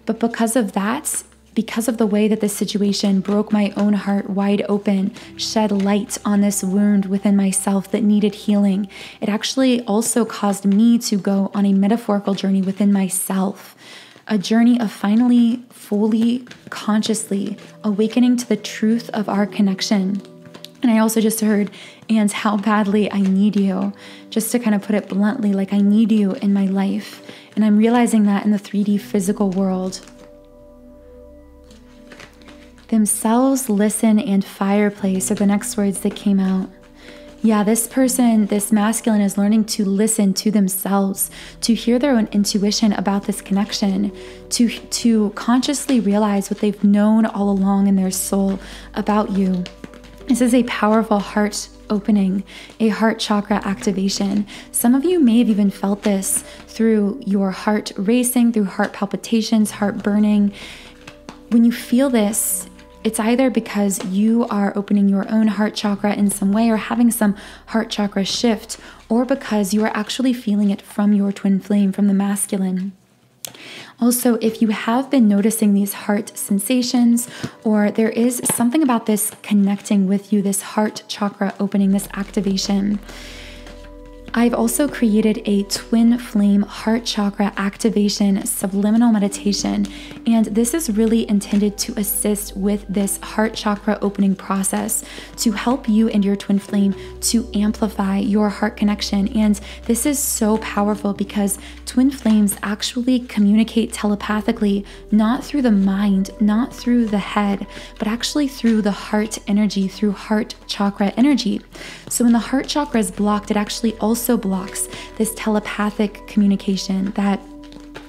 A: but because of that, because of the way that this situation broke my own heart wide open, shed light on this wound within myself that needed healing, it actually also caused me to go on a metaphorical journey within myself, a journey of finally, fully, consciously awakening to the truth of our connection. And I also just heard, and how badly I need you, just to kind of put it bluntly, like, I need you in my life. And I'm realizing that in the 3D physical world. Themselves, listen, and fireplace are the next words that came out. Yeah, this person, this masculine, is learning to listen to themselves, to hear their own intuition about this connection, to consciously realize what they've known all along in their soul about you. This is a powerful heart opening, a heart chakra activation. Some of you may have even felt this through your heart racing, through heart palpitations, heart burning. When you feel this, it's either because you are opening your own heart chakra in some way or having some heart chakra shift, or because you are actually feeling it from your twin flame, from the masculine. Also, if you have been noticing these heart sensations, or there is something about this connecting with you, this heart chakra opening, this activation, I've also created a twin flame heart chakra activation subliminal meditation, and this is really intended to assist with this heart chakra opening process, to help you and your twin flame to amplify your heart connection. And this is so powerful because twin flames actually communicate telepathically, not through the mind, not through the head, but actually through the heart energy, through heart chakra energy. So when the heart chakra is blocked, it actually also blocks this telepathic communication, that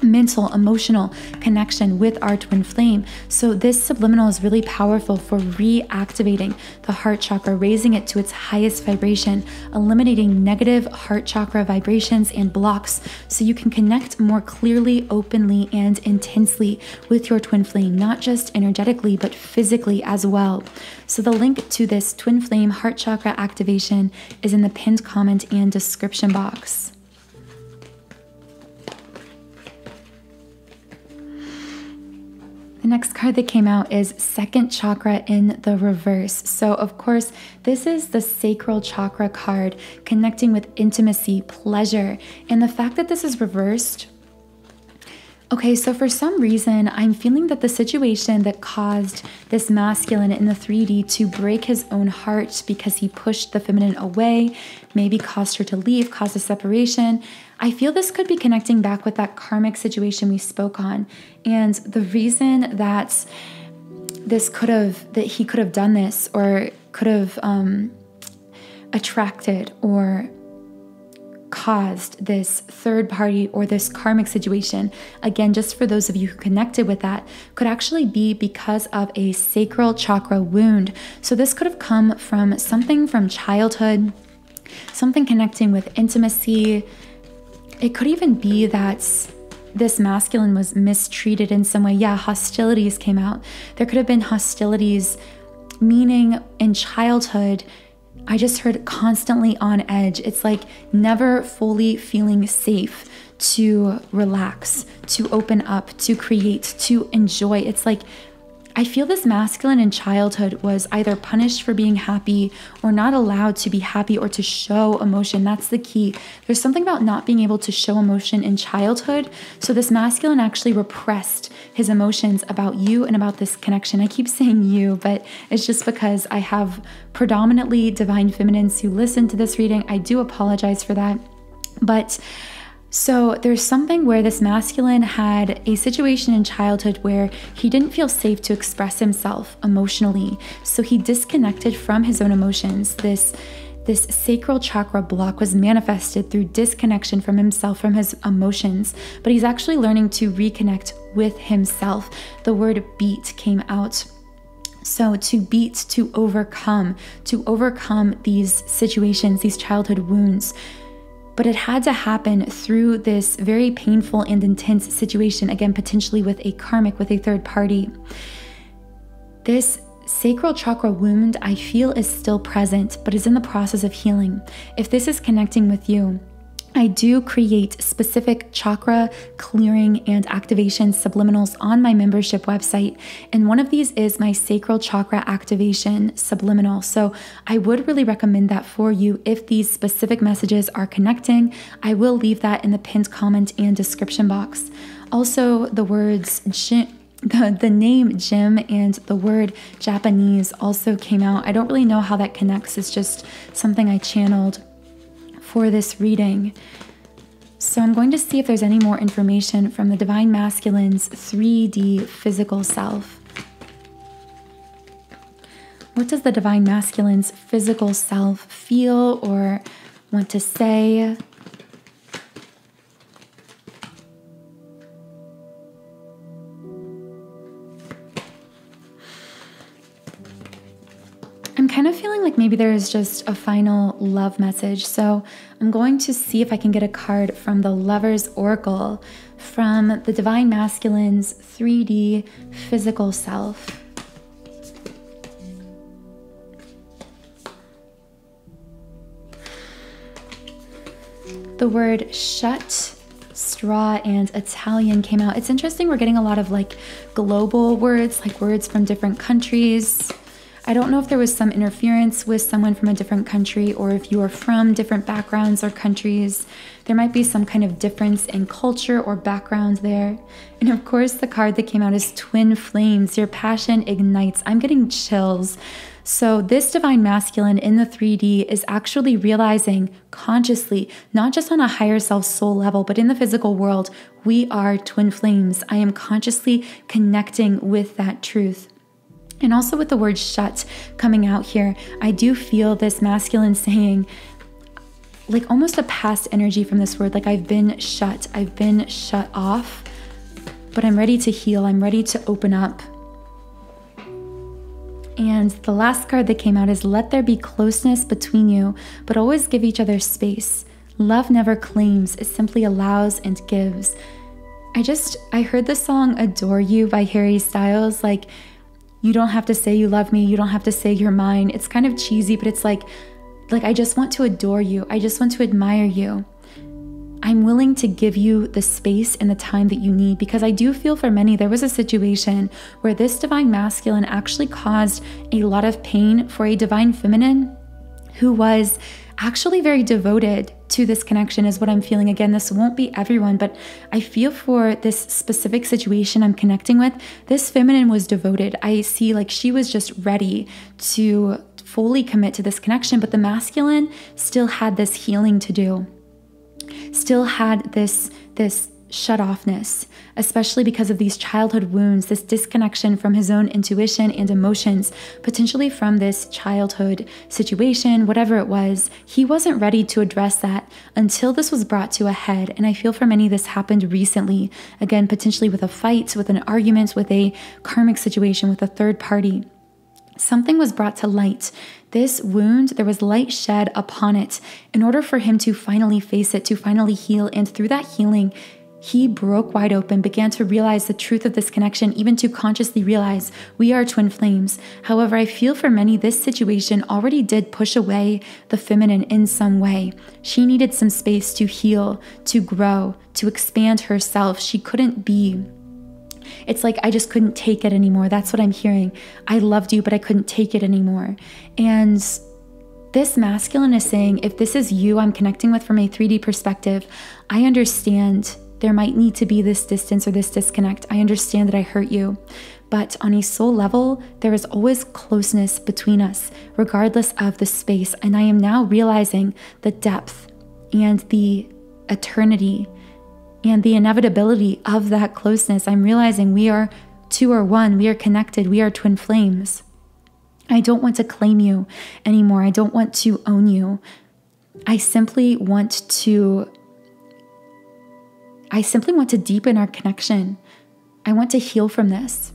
A: mental, emotional connection with our twin flame. So this subliminal is really powerful for reactivating the heart chakra, raising it to its highest vibration, eliminating negative heart chakra vibrations and blocks, so you can connect more clearly, openly, and intensely with your twin flame, not just energetically, but physically as well. So the link to this twin flame heart chakra activation is in the pinned comment and description box. The next card that came out is second chakra in the reverse. So of course, this is the sacral chakra card, connecting with intimacy, pleasure. And the fact that this is reversed, okay, so for some reason, I'm feeling that the situation that caused this masculine in the 3D to break his own heart because he pushed the feminine away, maybe caused her to leave, caused a separation, I feel this could be connecting back with that karmic situation we spoke on. And the reason that he could have done this, or could have attracted or caused this third party or this karmic situation, again, just for those of you who connected with that, could actually be because of a sacral chakra wound. So this could have come from something from childhood, something connecting with intimacy. It could even be that this masculine was mistreated in some way. Yeah, hostilities came out. There could have been hostilities, meaning in childhood, I just heard constantly on edge. It's like never fully feeling safe to relax, to open up, to create, to enjoy. It's like, I feel this masculine in childhood was either punished for being happy or not allowed to be happy or to show emotion. That's the key. There's something about not being able to show emotion in childhood. So this masculine actually repressed his emotions about you and about this connection. I keep saying you, but it's just because I have predominantly divine feminines who listen to this reading. I do apologize for that. But So there's something where this masculine had a situation in childhood where he didn't feel safe to express himself emotionally. So he disconnected from his own emotions. This sacral chakra block was manifested through disconnection from himself, from his emotions, but he's actually learning to reconnect with himself. The word beat came out. So to beat, to overcome these situations, these childhood wounds. But it had to happen through this very painful and intense situation, again, potentially with a karmic, with a third party. This sacral chakra wound, I feel, is still present, but is in the process of healing. If this is connecting with you, I do create specific chakra clearing and activation subliminals on my membership website. And one of these is my sacral chakra activation subliminal. So I would really recommend that for you. If these specific messages are connecting, I will leave that in the pinned comment and description box. Also, the words the name Jim and the word Japanese also came out. I don't really know how that connects. It's just something I channeled for this reading. So I'm going to see if there's any more information from the Divine Masculine's 3D physical self. What does the Divine Masculine's physical self feel or want to say? I'm kind of feeling like maybe there is just a final love message. So I'm going to see if I can get a card from the Lover's Oracle from the Divine Masculine's 3D physical self. The word shut, straw, and Italian came out. It's interesting, we're getting a lot of like global words, like words from different countries. I don't know if there was some interference with someone from a different country, or if you are from different backgrounds or countries. There might be some kind of difference in culture or background there. And of course, the card that came out is Twin Flames. Your passion ignites. I'm getting chills. So this Divine Masculine in the 3D is actually realizing consciously, not just on a higher self soul level, but in the physical world, we are twin flames. I am consciously connecting with that truth. And also with the word shut coming out here, I do feel this masculine saying, like almost a past energy from this word, like I've been shut off, but I'm ready to heal, I'm ready to open up. And the last card that came out is let there be closeness between you, but always give each other space. Love never claims, it simply allows and gives. I heard the song Adore You by Harry Styles, like, you don't have to say you love me. You don't have to say you're mine. It's kind of cheesy, but it's like I just want to adore you. I just want to admire you. I'm willing to give you the space and the time that you need, because I do feel for many, there was a situation where this Divine Masculine actually caused a lot of pain for a Divine Feminine who was actually very devoted to this connection, is what I'm feeling. Again, this won't be everyone, but I feel for this specific situation I'm connecting with, this feminine was devoted. I see like she was just ready to fully commit to this connection, but the masculine still had this healing to do, still had this shut-offness, especially because of these childhood wounds, this disconnection from his own intuition and emotions, potentially from this childhood situation, whatever it was. He wasn't ready to address that until this was brought to a head. And I feel for many this happened recently, again, potentially with a fight, with an argument, with a karmic situation, with a third party. Something was brought to light. This wound, there was light shed upon it in order for him to finally face it, to finally heal. And through that healing, he broke wide open, began to realize the truth of this connection, even to consciously realize we are twin flames. However, I feel for many, this situation already did push away the feminine in some way. She needed some space to heal, to grow, to expand herself. She couldn't be. It's like, I just couldn't take it anymore. That's what I'm hearing. I loved you, but I couldn't take it anymore. And this masculine is saying, if this is you I'm connecting with from a 3D perspective, I understand there might need to be this distance or this disconnect. I understand that I hurt you, but on a soul level, there is always closeness between us, regardless of the space. And I am now realizing the depth and the eternity and the inevitability of that closeness. I'm realizing we are two or one, we are connected, we are twin flames. I don't want to claim you anymore. I don't want to own you. I simply want to deepen our connection. I want to heal from this.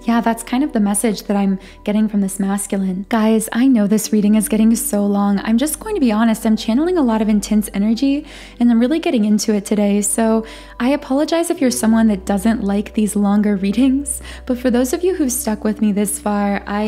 A: Yeah, that's kind of the message that I'm getting from this masculine. Guys, I know this reading is getting so long. I'm just going to be honest. I'm channeling a lot of intense energy and I'm really getting into it today. So I apologize if you're someone that doesn't like these longer readings. But for those of you who've stuck with me this far, I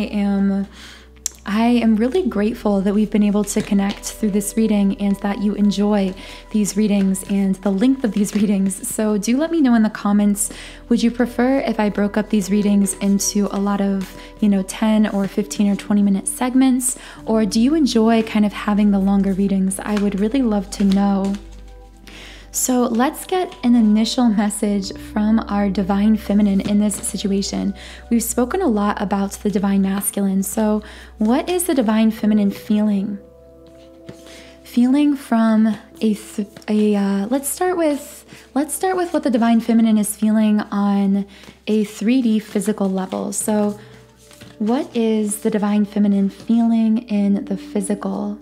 A: am really grateful that we've been able to connect through this reading and that you enjoy these readings and the length of these readings. So do let me know in the comments, would you prefer if I broke up these readings into a lot of, 10 or 15 or 20 minute segments? Or do you enjoy kind of having the longer readings? I would really love to know. So let's get an initial message from our divine feminine in this situation. We've spoken a lot about the divine masculine. So what is the divine feminine feeling? Feeling from let's start with what the divine feminine is feeling on a 3D physical level. So what is the divine feminine feeling in the physical?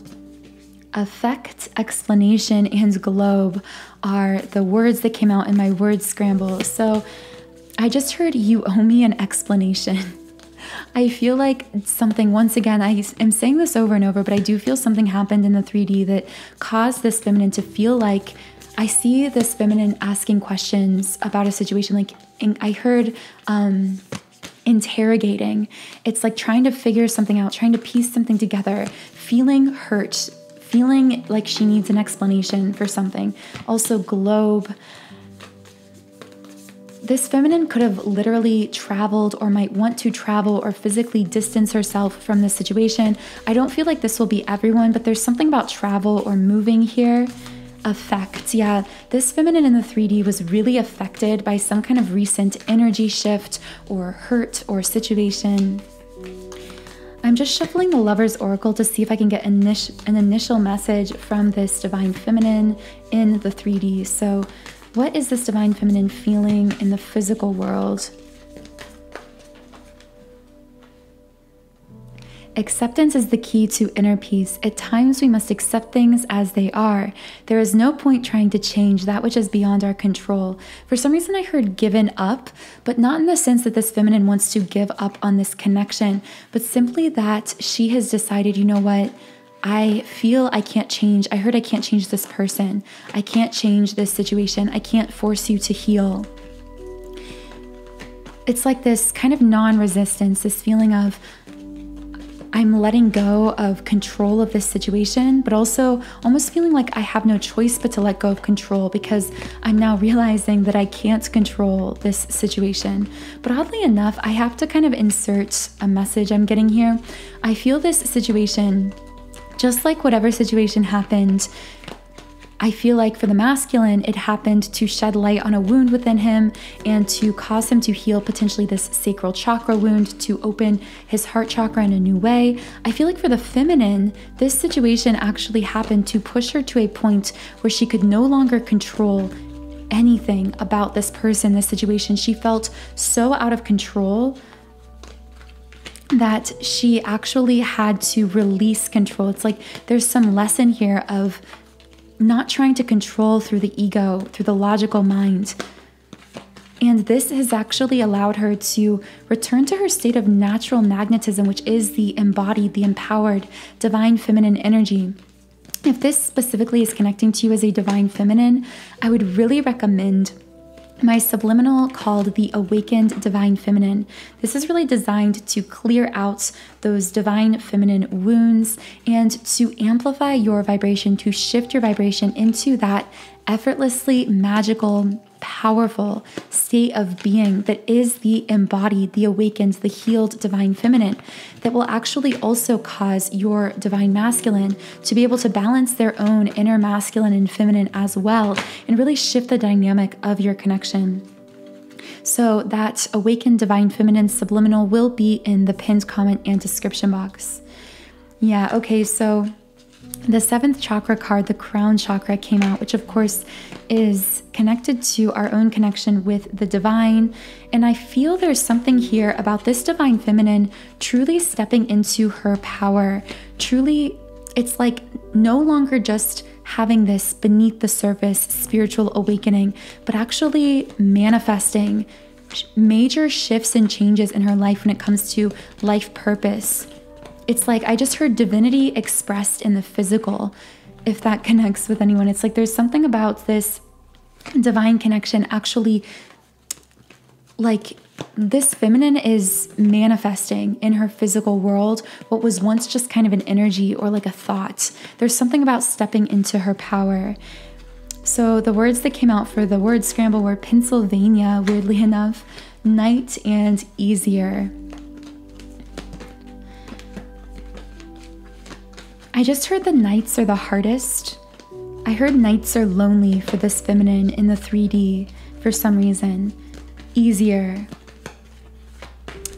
A: Affect, explanation, and globe are the words that came out in my word scramble. So I just heard you owe me an explanation. I feel like something, once again, I am saying this over and over, but I do feel something happened in the 3D that caused this feminine to feel like I see this feminine asking questions about a situation. Like I heard interrogating. It's like trying to figure something out, trying to piece something together, feeling hurt, feeling like she needs an explanation for something. Also, globe. This feminine could have literally traveled or might want to travel or physically distance herself from this situation. I don't feel like this will be everyone, but there's something about travel or moving here. Affect. Yeah, this feminine in the 3D was really affected by some kind of recent energy shift or hurt or situation. I'm just shuffling the Lover's Oracle to see if I can get an initial message from this divine feminine in the 3D. So what is this divine feminine feeling in the physical world? Acceptance is the key to inner peace. At times we must accept things as they are. There is no point trying to change that which is beyond our control. For some reason I heard given up, but not in the sense that this feminine wants to give up on this connection, but simply that she has decided, you know what? I feel I can't change. I heard I can't change this person. I can't change this situation. I can't force you to heal. It's like this kind of non-resistance, this feeling of I'm letting go of control of this situation, but also almost feeling like I have no choice but to let go of control because I'm now realizing that I can't control this situation. But oddly enough, I have to kind of insert a message I'm getting here. I feel this situation, just like whatever situation happened, I feel like for the masculine, it happened to shed light on a wound within him and to cause him to heal potentially this sacral chakra wound, to open his heart chakra in a new way. I feel like for the feminine, this situation actually happened to push her to a point where she could no longer control anything about this person, this situation. She felt so out of control that she actually had to release control. It's like there's some lesson here of not trying to control through the ego, through the logical mind. And this has actually allowed her to return to her state of natural magnetism, which is the embodied, the empowered, divine feminine energy. If this specifically is connecting to you as a divine feminine, I would really recommend my subliminal called the Awakened Divine Feminine. This is really designed to clear out those divine feminine wounds and to amplify your vibration, to shift your vibration into that effortlessly magical, powerful state of being that is the embodied, the awakened, the healed divine feminine, that will actually also cause your divine masculine to be able to balance their own inner masculine and feminine as well, and really shift the dynamic of your connection. So that Awakened Divine Feminine Subliminal will be in the pinned comment and description box. Yeah, okay, so The 7th chakra card, the crown chakra, came out, which of course is connected to our own connection with the divine. And I feel there's something here about this divine feminine truly stepping into her power. Truly, it's like no longer just having this beneath the surface spiritual awakening, but actually manifesting major shifts and changes in her life when it comes to life purpose. It's like I just heard divinity expressed in the physical, if that connects with anyone. It's like there's something about this divine connection actually, like this feminine is manifesting in her physical world what was once just kind of an energy or like a thought. There's something about stepping into her power. So the words that came out for the word scramble were Pennsylvania, weirdly enough, night, and easier. I just heard the nights are the hardest. I heard nights are lonely for this feminine in the 3D for some reason. Easier.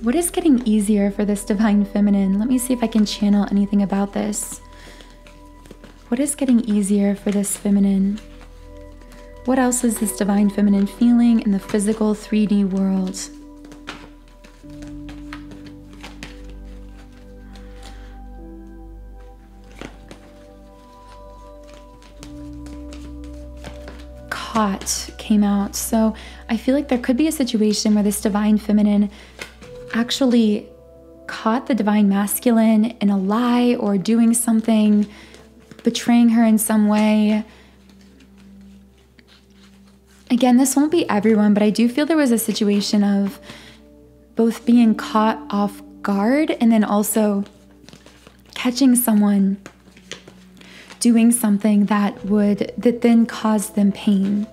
A: What is getting easier for this divine feminine? Let me see if I can channel anything about this. What is getting easier for this feminine? What else is this divine feminine feeling in the physical 3D world? Came out. So I feel like there could be a situation where this divine feminine actually caught the divine masculine in a lie or doing something, betraying her in some way. Again, this won't be everyone, but I do feel there was a situation of both being caught off guard and then also catching someone doing something that then caused them pain.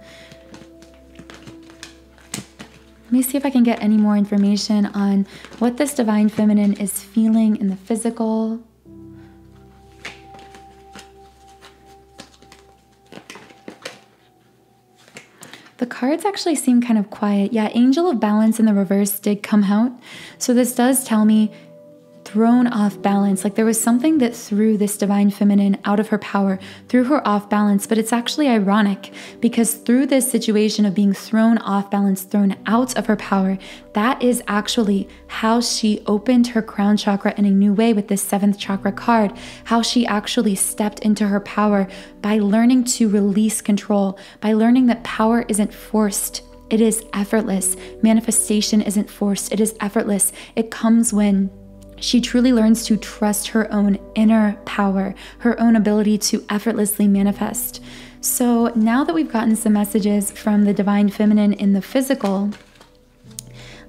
A: Let me see if I can get any more information on what this divine feminine is feeling in the physical. The cards actually seem kind of quiet. Yeah, Angel of Balance in the reverse did come out. So this does tell me thrown off balance. Like there was something that threw this divine feminine out of her power, threw her off balance. But it's actually ironic because through this situation of being thrown off balance, thrown out of her power, that is actually how she opened her crown chakra in a new way with this 7th chakra card, how she actually stepped into her power by learning to release control, by learning that power isn't forced. It is effortless. Manifestation isn't forced. It is effortless. It comes when she truly learns to trust her own inner power, her own ability to effortlessly manifest. So now that we've gotten some messages from the divine feminine in the physical,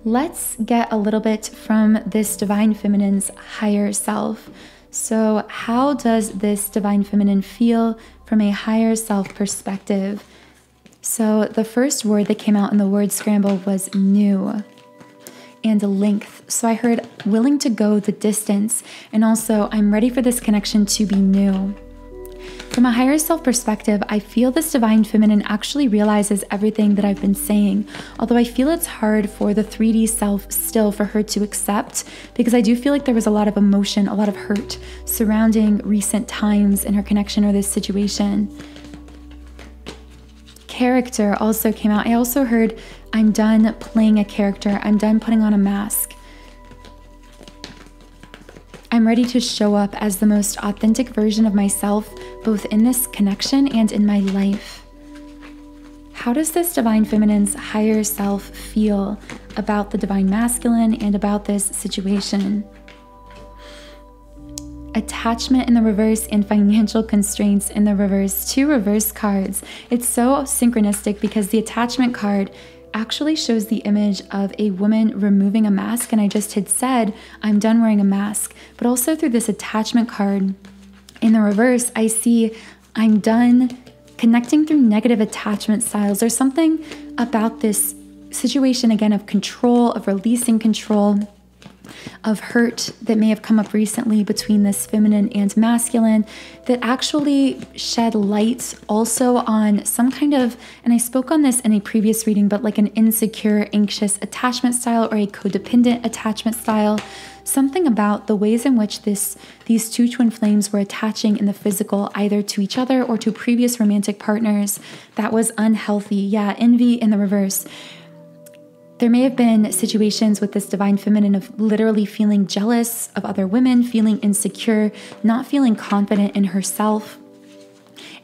A: let's get a little bit from this divine feminine's higher self. So how does this divine feminine feel from a higher self perspective? So the first word that came out in the word scramble was new and length. So I heard willing to go the distance, and also I'm ready for this connection to be new. From a higher self perspective, I feel this divine feminine actually realizes everything that I've been saying, although I feel it's hard for the 3D self still for her to accept, because I do feel like there was a lot of emotion, a lot of hurt surrounding recent times in her connection or this situation. Character also came out. I also heard, I'm done playing a character. I'm done putting on a mask. I'm ready to show up as the most authentic version of myself, both in this connection and in my life. How does this divine feminine's higher self feel about the divine masculine and about this situation? Attachment in the reverse and financial constraints in the reverse. 2 reverse cards. It's so synchronistic because the attachment card actually shows the image of a woman removing a mask, and I just had said I'm done wearing a mask. But also through this attachment card in the reverse, I see I'm done connecting through negative attachment styles. There's something about this situation again of control, of releasing control, of hurt that may have come up recently between this feminine and masculine that actually shed light also on some kind of, and I spoke on this in a previous reading, but like an insecure, anxious attachment style or a codependent attachment style. Something about the ways in which these two twin flames were attaching in the physical, either to each other or to previous romantic partners, that was unhealthy. Yeah, envy in the reverse. There may have been situations with this divine feminine of literally feeling jealous of other women, feeling insecure, not feeling confident in herself.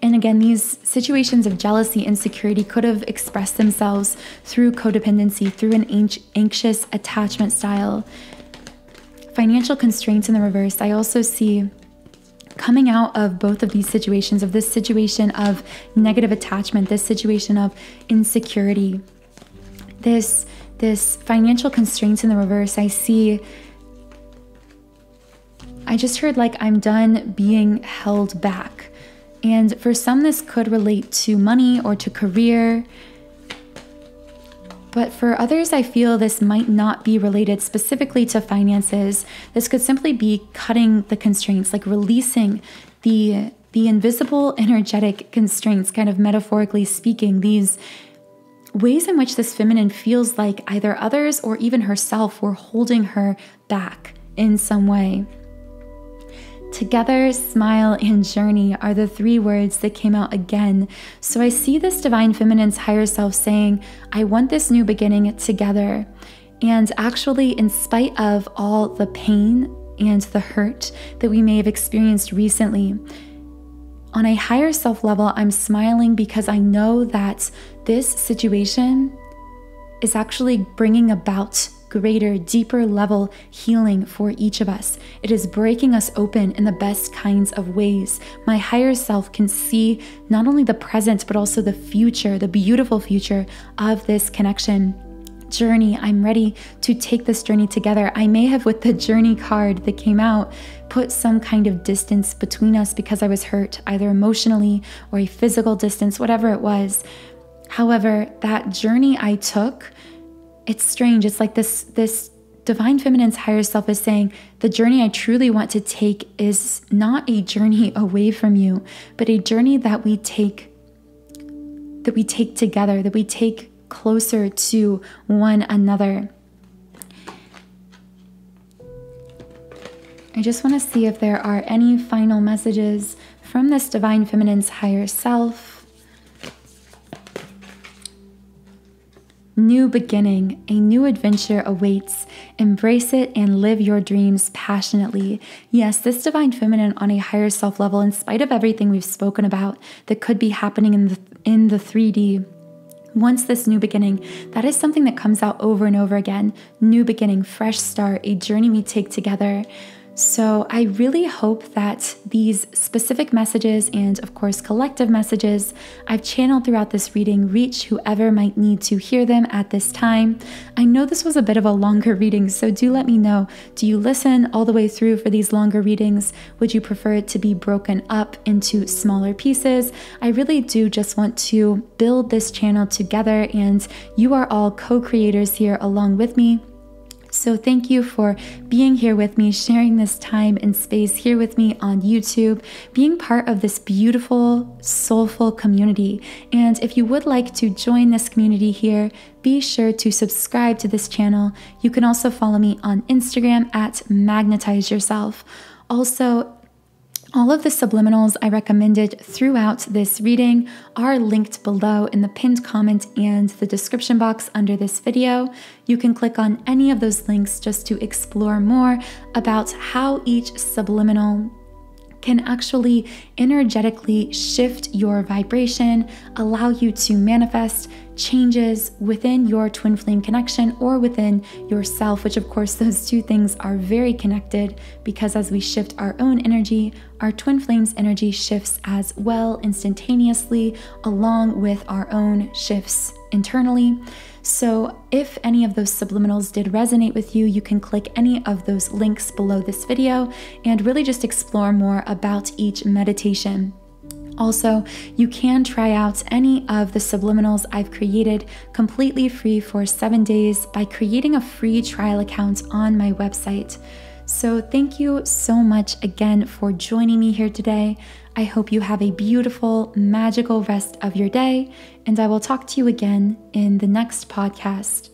A: And again, these situations of jealousy, insecurity could have expressed themselves through codependency, through an anxious attachment style. Financial constraints in the reverse, I also see coming out of both of these situations, of this situation of negative attachment, this situation of insecurity, this financial constraints in the reverse, I just heard like I'm done being held back. And for some, this could relate to money or to career. But for others, I feel this might not be related specifically to finances. This could simply be cutting the constraints, like releasing the invisible energetic constraints, kind of metaphorically speaking, these ways in which this feminine feels like either others or even herself were holding her back in some way. Together, smile, and journey are the three words that came out again. So I see this divine feminine's higher self saying, I want this new beginning together. And actually, in spite of all the pain and the hurt that we may have experienced recently, on a higher self level, I'm smiling because I know that this situation is actually bringing about greater, deeper level healing for each of us. It is breaking us open in the best kinds of ways. My higher self can see not only the present, but also the future, the beautiful future of this connection. Journey, I'm ready to take this journey together. I may have, with the journey card that came out, put some kind of distance between us because I was hurt, either emotionally or a physical distance, whatever it was. However, that journey I took, it's strange. It's like this divine feminine's higher self is saying, the journey I truly want to take is not a journey away from you, but a journey that we take together, that we take closer to one another. I just want to see if there are any final messages from this divine feminine's higher self. New beginning, a new adventure awaits. Embrace it and live your dreams passionately. Yes, this divine feminine on a higher self level, in spite of everything we've spoken about that could be happening in the 3D, wants this new beginning. That is something that comes out over and over again. New beginning, fresh start, a journey we take together. So I really hope that these specific messages and of course collective messages I've channeled throughout this reading reach whoever might need to hear them at this time. I know this was a bit of a longer reading, so do let me know. Do you listen all the way through for these longer readings? Would you prefer it to be broken up into smaller pieces? I really do just want to build this channel together, and you are all co-creators here along with me. So thank you for being here with me, sharing this time and space here with me on YouTube, being part of this beautiful, soulful community. And if you would like to join this community here, be sure to subscribe to this channel. You can also follow me on Instagram at Magnetize Yourself. Also, all of the subliminals I recommended throughout this reading are linked below in the pinned comment and the description box under this video. You can click on any of those links just to explore more about how each subliminal can actually energetically shift your vibration, allow you to manifest changes within your twin flame connection or within yourself, which of course those two things are very connected, because as we shift our own energy, our twin flame's energy shifts as well instantaneously along with our own shifts internally. So if any of those subliminals did resonate with you, you can click any of those links below this video and really just explore more about each meditation. Also, you can try out any of the subliminals I've created completely free for 7 days by creating a free trial account on my website. So thank you so much again for joining me here today. I hope you have a beautiful, magical rest of your day, and I will talk to you again in the next podcast.